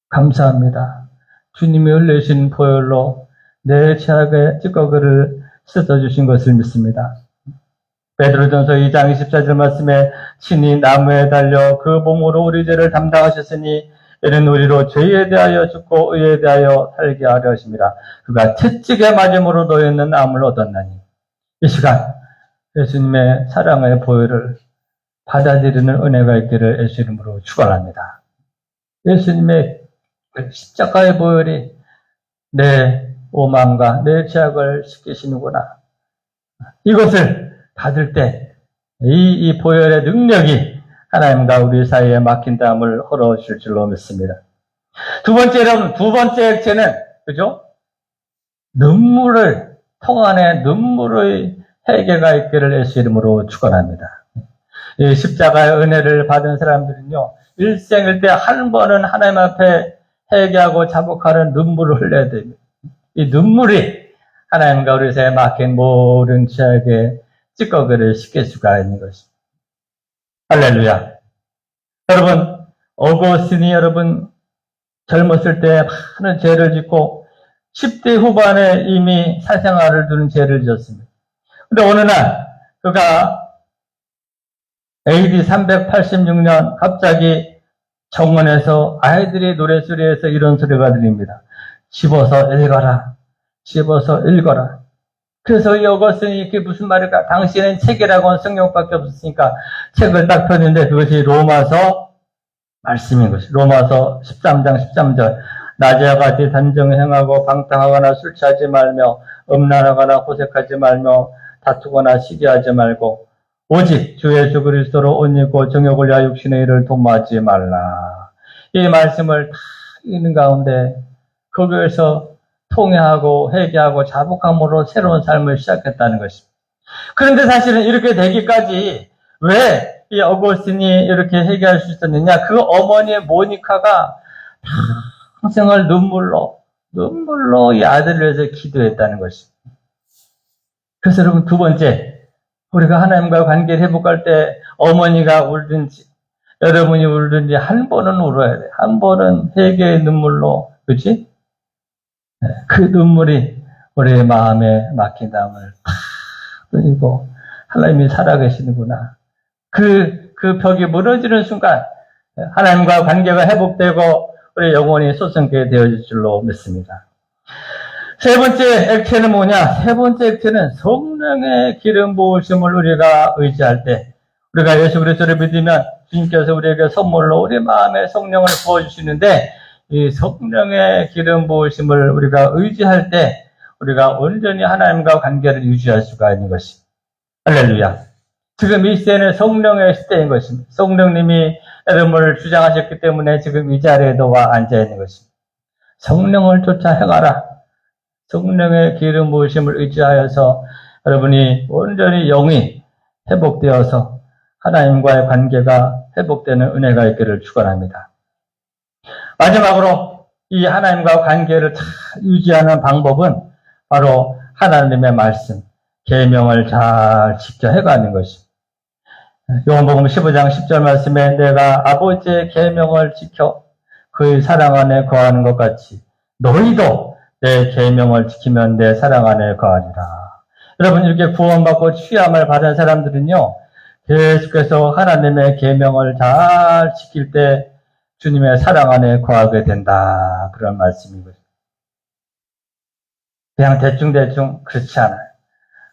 감사합니다. 주님이 흘리신 보혈로 내 죄악의 찌꺼기를 씻어주신 것을 믿습니다. 베드로전서 2장 24절 말씀에 친히 나무에 달려 그 몸으로 우리 죄를 담당하셨으니 이는 우리로 죄에 대하여 죽고 의에 대하여 살게 하려 하심이라. 그가 채찍에 맞음으로 놓여있는 나음을 얻었나니. 이 시간 예수님의 사랑의 보혈을 받아들이는 은혜가 있기를 예수 이름으로 축원합니다. 예수님의 십자가의 보혈이 내 오만과 내 죄악을 씻기시는구나. 이것을 받을 때 이 보혈의 능력이 하나님과 우리 사이에 막힌 땀을 흘러줄 줄로 믿습니다. 두 번째 액체는 그죠? 눈물을 통 안에 눈물의 회개가 있기를 예수 이름으로 축원합니다. 이 십자가의 은혜를 받은 사람들은요, 일생일 때 한 번은 하나님 앞에 회개하고 자복하는 눈물을 흘려야 됩니다. 이 눈물이 하나님과 우리 사이에 막힌 모든 죄악의 찌꺼기를 씻길 수가 있는 것입니다. 할렐루야. 여러분, 어거스틴이 여러분 젊었을 때 많은 죄를 짓고 10대 후반에 이미 사생활을 두는 죄를 지었습니다. 근데 어느 날 그가 AD 386년 갑자기 정원에서 아이들이 노래소리에서 이런 소리가 들립니다. 집어서 읽어라. 집어서 읽어라. 그래서 이 어거스틴이 이게 무슨 말일까? 당시에는 책이라고는 성경밖에 없었으니까 책을 딱 폈는데 그것이 로마서 말씀인 것이. 로마서 13장 13절. 낮에와 같이 단정 행하고 방탕하거나 술 취하지 말며 음란하거나 호색하지 말며 다투거나 시기하지 말고 오직 주 예수 그리스도로 옷 입고 정욕을 위하여 육신의 일을 도모하지 말라. 이 말씀을 다 읽는 가운데 거기에서 통회하고 회개하고 자복함으로 새로운 삶을 시작했다는 것입니다. 그런데 사실은 이렇게 되기까지 왜 이 어거스틴이 이렇게 회개할 수 있었느냐? 그 어머니의 모니카가 평생을 눈물로 이 아들을 위해서 기도했다는 것입니다. 그래서 여러분 두 번째, 우리가 하나님과 관계를 회복할 때 어머니가 울든지 여러분이 울든지 한 번은 울어야 돼. 한 번은 회개의 눈물로, 그렇지? 그 눈물이 우리의 마음에 막힌 담을 팍 흘리고 하나님이 살아계시는구나. 그 벽이 무너지는 순간 하나님과 관계가 회복되고 우리 영혼이 소성케 되어질 줄로 믿습니다. 세 번째 액체는 뭐냐? 세 번째 액체는 성령의 기름 부으심을 우리가 의지할 때, 우리가 예수 그리스도를 믿으면 주님께서 우리에게 선물로 우리 마음에 성령을 부어주시는데, 이 성령의 기름 부으심을 우리가 의지할 때 우리가 온전히 하나님과 관계를 유지할 수가 있는 것입니다. 할렐루야. 지금 이 시대는 성령의 시대인 것입니다. 성령님이 여러분을 주장하셨기 때문에 지금 이 자리에 너와 앉아 있는 것입니다. 성령을 쫓아 행하라. 성령의 기름 부으심을 의지하여서 여러분이 온전히 영이 회복되어서 하나님과의 관계가 회복되는 은혜가 있기를 축원합니다. 마지막으로 이 하나님과 관계를 잘 유지하는 방법은 바로 하나님의 말씀, 계명을 잘 지켜 해가는 것입니다. 요한복음 15장 10절 말씀에 내가 아버지의 계명을 지켜 그의 사랑 안에 거하는 것 같이 너희도 내 계명을 지키면 내 사랑 안에 거하리라. 여러분, 이렇게 구원받고 취함을 받은 사람들은요, 계속해서 하나님의 계명을 잘 지킬 때 주님의 사랑 안에 거하게 된다. 그런 말씀이거든요. 그냥 대충대충 그렇지 않아요.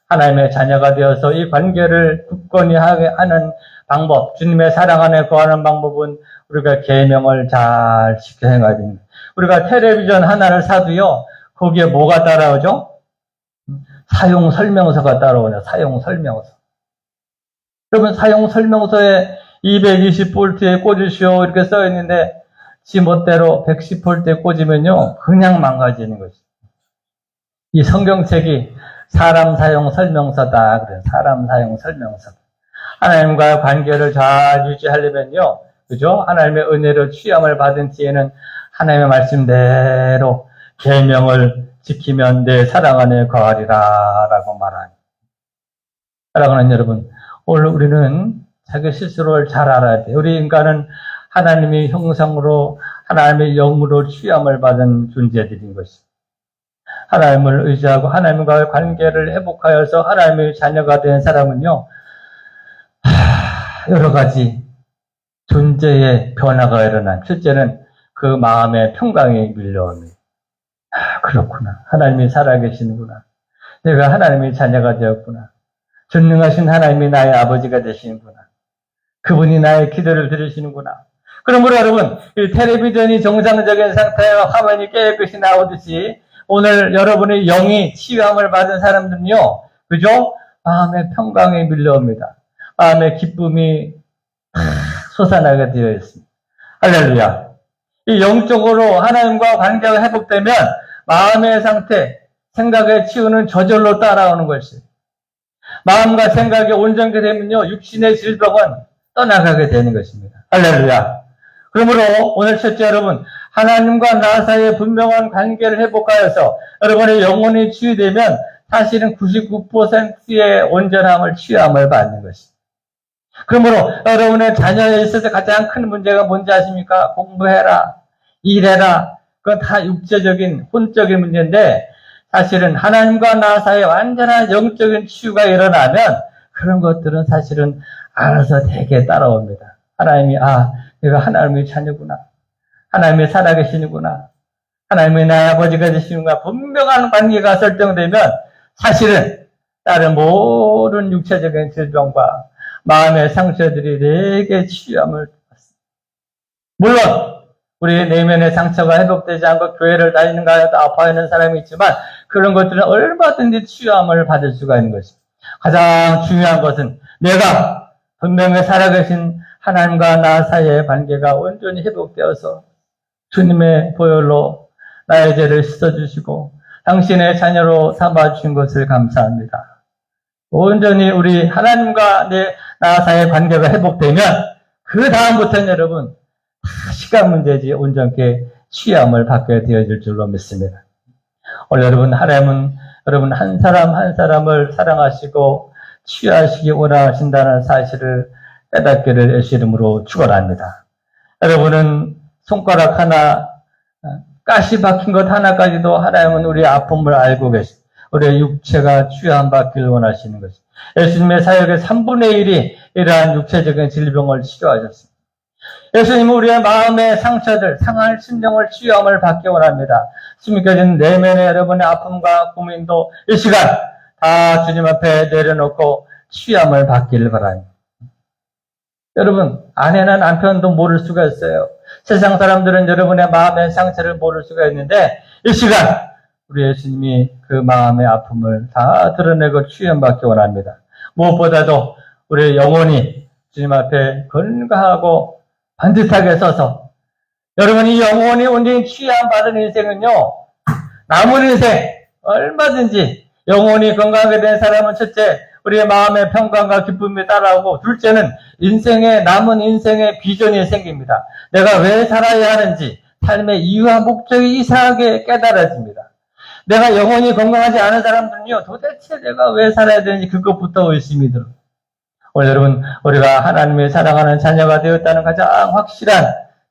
하나님의 자녀가 되어서 이 관계를 굳건히 하게 하는 방법, 주님의 사랑 안에 거하는 방법은 우리가 계명을 잘 지켜 행해야 됩니다. 우리가 텔레비전 하나를 사도요, 거기에 뭐가 따라오죠? 사용 설명서가 따라오냐, 사용 설명서. 여러분, 사용 설명서에 220V에 꽂으시오 이렇게 써 있는데 지멋대로 110V에 꽂으면요, 그냥 망가지는 것이죠. 이 성경책이 사람 사용 설명서다. 그래요. 사람 사용 설명서. 하나님과 관계를 잘 유지하려면요, 그죠? 하나님의 은혜로 취함을 받은 뒤에는 하나님의 말씀대로 계명을 지키면 내 사랑 안에 거하리라 라고 말하니. 사랑하는 여러분, 오늘 우리는 자기 스스로를 잘 알아야 돼요. 우리 인간은 하나님의 형상으로, 하나님의 영으로 취함을 받은 존재들인 것입니다. 하나님을 의지하고 하나님과의 관계를 회복하여서 하나님의 자녀가 된 사람은요, 여러 가지 존재의 변화가 일어난, 첫째는 그 마음의 평강이 밀려옵니다. 그렇구나. 하나님이 살아계시는구나. 내가 하나님의 자녀가 되었구나. 전능하신 하나님이 나의 아버지가 되시는구나. 그분이 나의 기도를 들으시는구나. 그러므로 여러분, 이 텔레비전이 정상적인 상태와 화면이 깨끗이 나오듯이 오늘 여러분의 영이 치유함을 받은 사람들은요, 그죠? 마음의 평강이 밀려옵니다. 마음의 기쁨이 솟아나게 되어 있습니다. 할렐루야. 이 영적으로 하나님과 관계가 회복되면 마음의 상태, 생각의 치유는 저절로 따라오는 것이에요. 마음과 생각이 온전하게 되면요, 육신의 질병은 떠나가게 되는 것입니다. 할렐루야. 그러므로 오늘 첫째 여러분, 하나님과 나 사이의 분명한 관계를 회복하여서 여러분의 영혼이 치유되면 사실은 99%의 온전함을 치유함을 받는 것입니다. 그러므로 여러분의 자녀에 있어서 가장 큰 문제가 뭔지 아십니까? 공부해라, 일해라. 그건 다 육체적인, 혼적인 문제인데 사실은 하나님과 나 사이에 완전한 영적인 치유가 일어나면 그런 것들은 사실은 알아서 되게 따라옵니다. 하나님이, 내가 하나님의 자녀구나. 하나님이 살아계시는구나. 하나님이 나의 아버지가 되시는구나. 분명한 관계가 설정되면 사실은 다른 모든 육체적인 질병과 마음의 상처들이 내게 치유함을 받습니다. 물론 우리 내면의 상처가 회복되지 않고 교회를 다니는가 해도 아파하는 사람이 있지만 그런 것들은 얼마든지 치유함을 받을 수가 있는 것입니다. 가장 중요한 것은 내가 분명히 살아계신 하나님과 나 사이의 관계가 온전히 회복되어서 주님의 보혈로 나의 죄를 씻어주시고 당신의 자녀로 삼아주신 것을 감사합니다. 온전히 우리 하나님과 나 사이의 관계가 회복되면 그 다음부터는 여러분 다 시간 문제지 온전하게 취함을 받게 되어질 줄로 믿습니다. 오늘 여러분, 하나님은 여러분 한 사람 한 사람을 사랑하시고 취하시기 원하신다는 사실을 깨닫기를 예수 이름으로 축원합니다. 여러분은 손가락 하나, 가시 박힌 것 하나까지도 하나님은 우리의 아픔을 알고 계십니다. 우리의 육체가 취함 받기를 원하시는 것입니다. 예수님의 사역의 3분의 1이 이러한 육체적인 질병을 치료하셨습니다. 예수님은 우리의 마음의 상처들, 상할 심령을 치유함을 받기 원합니다. 숨겨진 내면의 여러분의 아픔과 고민도 이 시간 다 주님 앞에 내려놓고 치유함을 받기를 바랍니다. 여러분, 아내나 남편도 모를 수가 있어요. 세상 사람들은 여러분의 마음의 상처를 모를 수가 있는데 이 시간 우리 예수님이 그 마음의 아픔을 다 드러내고 치유받기 원합니다. 무엇보다도 우리의 영혼이 주님 앞에 건강하고 반듯하게 서서 여러분이 영혼이 온전히 치유받은 인생은요, 남은 인생 얼마든지 영혼이 건강하게 된 사람은 첫째 우리의 마음의 평강과 기쁨이 따라오고 둘째는 남은 인생의 비전이 생깁니다. 내가 왜 살아야 하는지 삶의 이유와 목적이 이상하게 깨달아집니다. 내가 영혼이 건강하지 않은 사람들은요, 도대체 내가 왜 살아야 되는지 그것부터 의심이 들어요. 오늘 여러분, 우리가 하나님의 사랑하는 자녀가 되었다는 가장 확실한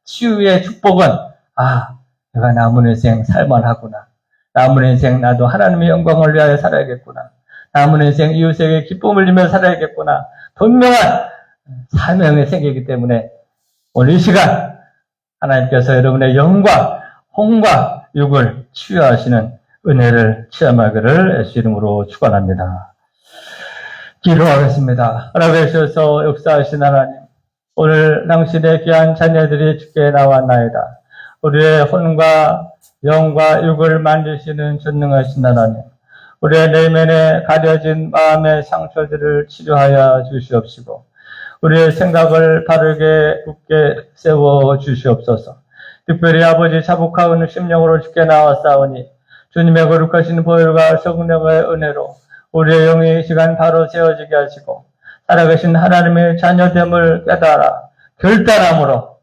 치유의 축복은 내가 남은 인생 살만하구나. 남은 인생 나도 하나님의 영광을 위하여 살아야겠구나. 남은 인생 이웃에게 기쁨을 주며 살아야겠구나. 분명한 사명이 생기기 때문에 오늘 이 시간 하나님께서 여러분의 영과 혼과 육을 치유하시는 은혜를 체험하기를 예수 이름으로 축원합니다. 기도하겠습니다. 허락하셔서 역사하신 하나님, 오늘 당신의 귀한 자녀들이 주께 나왔나이다. 우리의 혼과 영과 육을 만드시는 전능하신 하나님, 우리의 내면에 가려진 마음의 상처들을 치료하여 주시옵시고 우리의 생각을 바르게 굳게 세워 주시옵소서. 특별히 아버지 자복하는 심령으로 주께 나왔사오니 주님의 거룩하신 보혈과 성령의 은혜로 우리의 영이 이 시간 바로 세워지게 하시고 살아계신 하나님의 자녀됨을 깨달아 결단함으로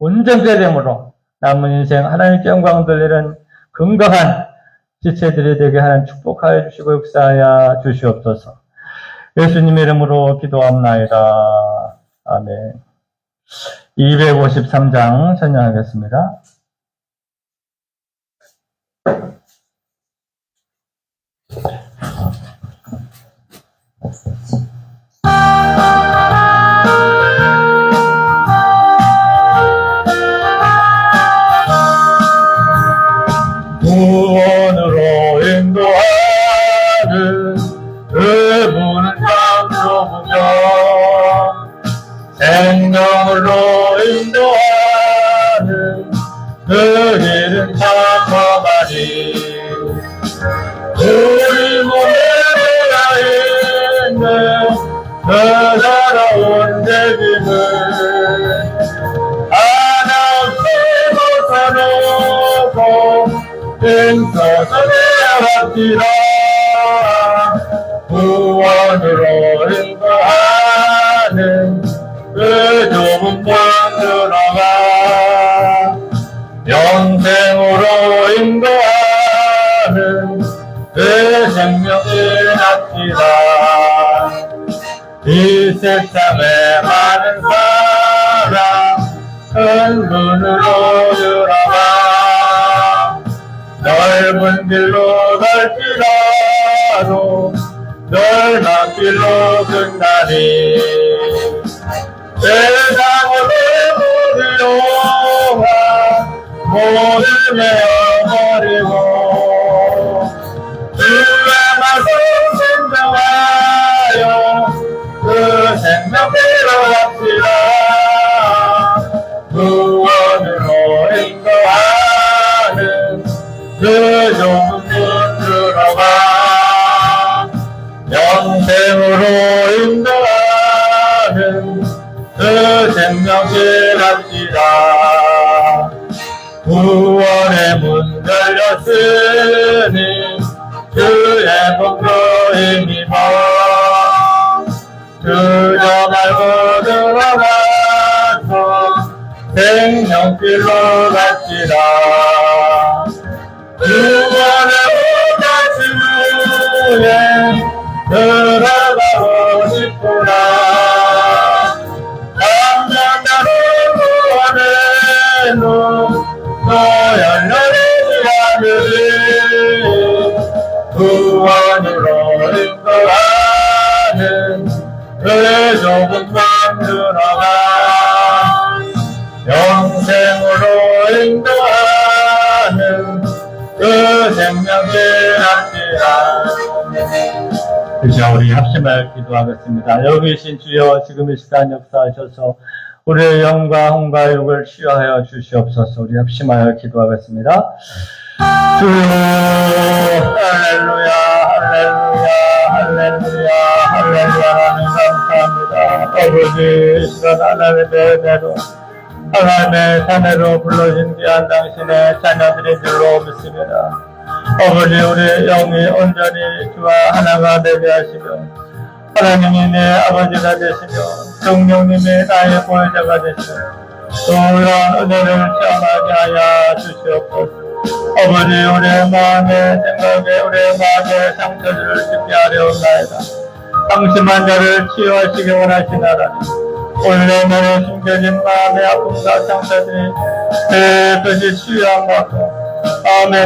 온전케 됨으로 남은 인생 하나님께 영광 돌리는 건강한 지체들이 되게 하는 축복하여 주시고 역사하여 주시옵소서. 예수님 이름으로 기도합나이다. 아멘. 253장 선언하겠습니다. 구원으로 인도하는 그분을 참으로 보며 생명으로 인도하는 그 길은 참험하니 우리 몸에 있는 그 더러운 죄짐을 한없이 벗어놓고 인서서 내어갑시다. 구원으로 인도하는 그 좁은 문 들어가 영생으로 인도하는 그 생명이 납시다. 이 세상에 많은 사람 큰 문으로 들어가 넓은 길로 갈지라도 넓은 길로 끝나니 세상을 모두로가 모두 내어버리고 주의 말씀 순종하여 그 생명 들어갑시다. 구원으로 인도하는 그 좁은 문 들어가 영생으로 인도하는 그 생명을 합시다. 구원의 문 열렸으니 주의 복도 힘입어 그저 말고 들어가서 생명길로 갑시다. 구원의 문에 들어가고 싶구나. 강gan다는 구원의 문 또 열려지지 않으리. 구원으로 인도하는 그 좁은 문 들어가 영생으로 인도하는 그 생명을 합시다. 이제 우리 합심하여 기도하겠습니다. 여기 계신 주여 지금 이 시간 역사하셔서 우리의 영과 혼과 육을 치유하여 주시옵소서. 우리 합심하여 기도하겠습니다. 주여 할렐루야 할렐루야 할렐루야 할렐루야 하나님 감사합니다. 아버지 이 시간 하나님의 은혜로 하나님의 자녀로 불러신 귀한 당신의 자녀들인 줄로 믿습니다. 아버지 우리 영이 온전히 주와 하나가 되게 하시며 하나님이 내 아버지가 되시며 성령님이 나의 보혜자가 되시며 놀라운 은혜를 체험하게 하여 주시옵소서. 아버지 우리의 마음의 생각에 우리의 마음의 상처들을 짚게 하려옵나이다. 당신만 자를 치유하시기 원하시나라니 오늘 내면에 숨겨진 마음의 아픔과 상처들이 깨끗이 치유함 받고 아멘.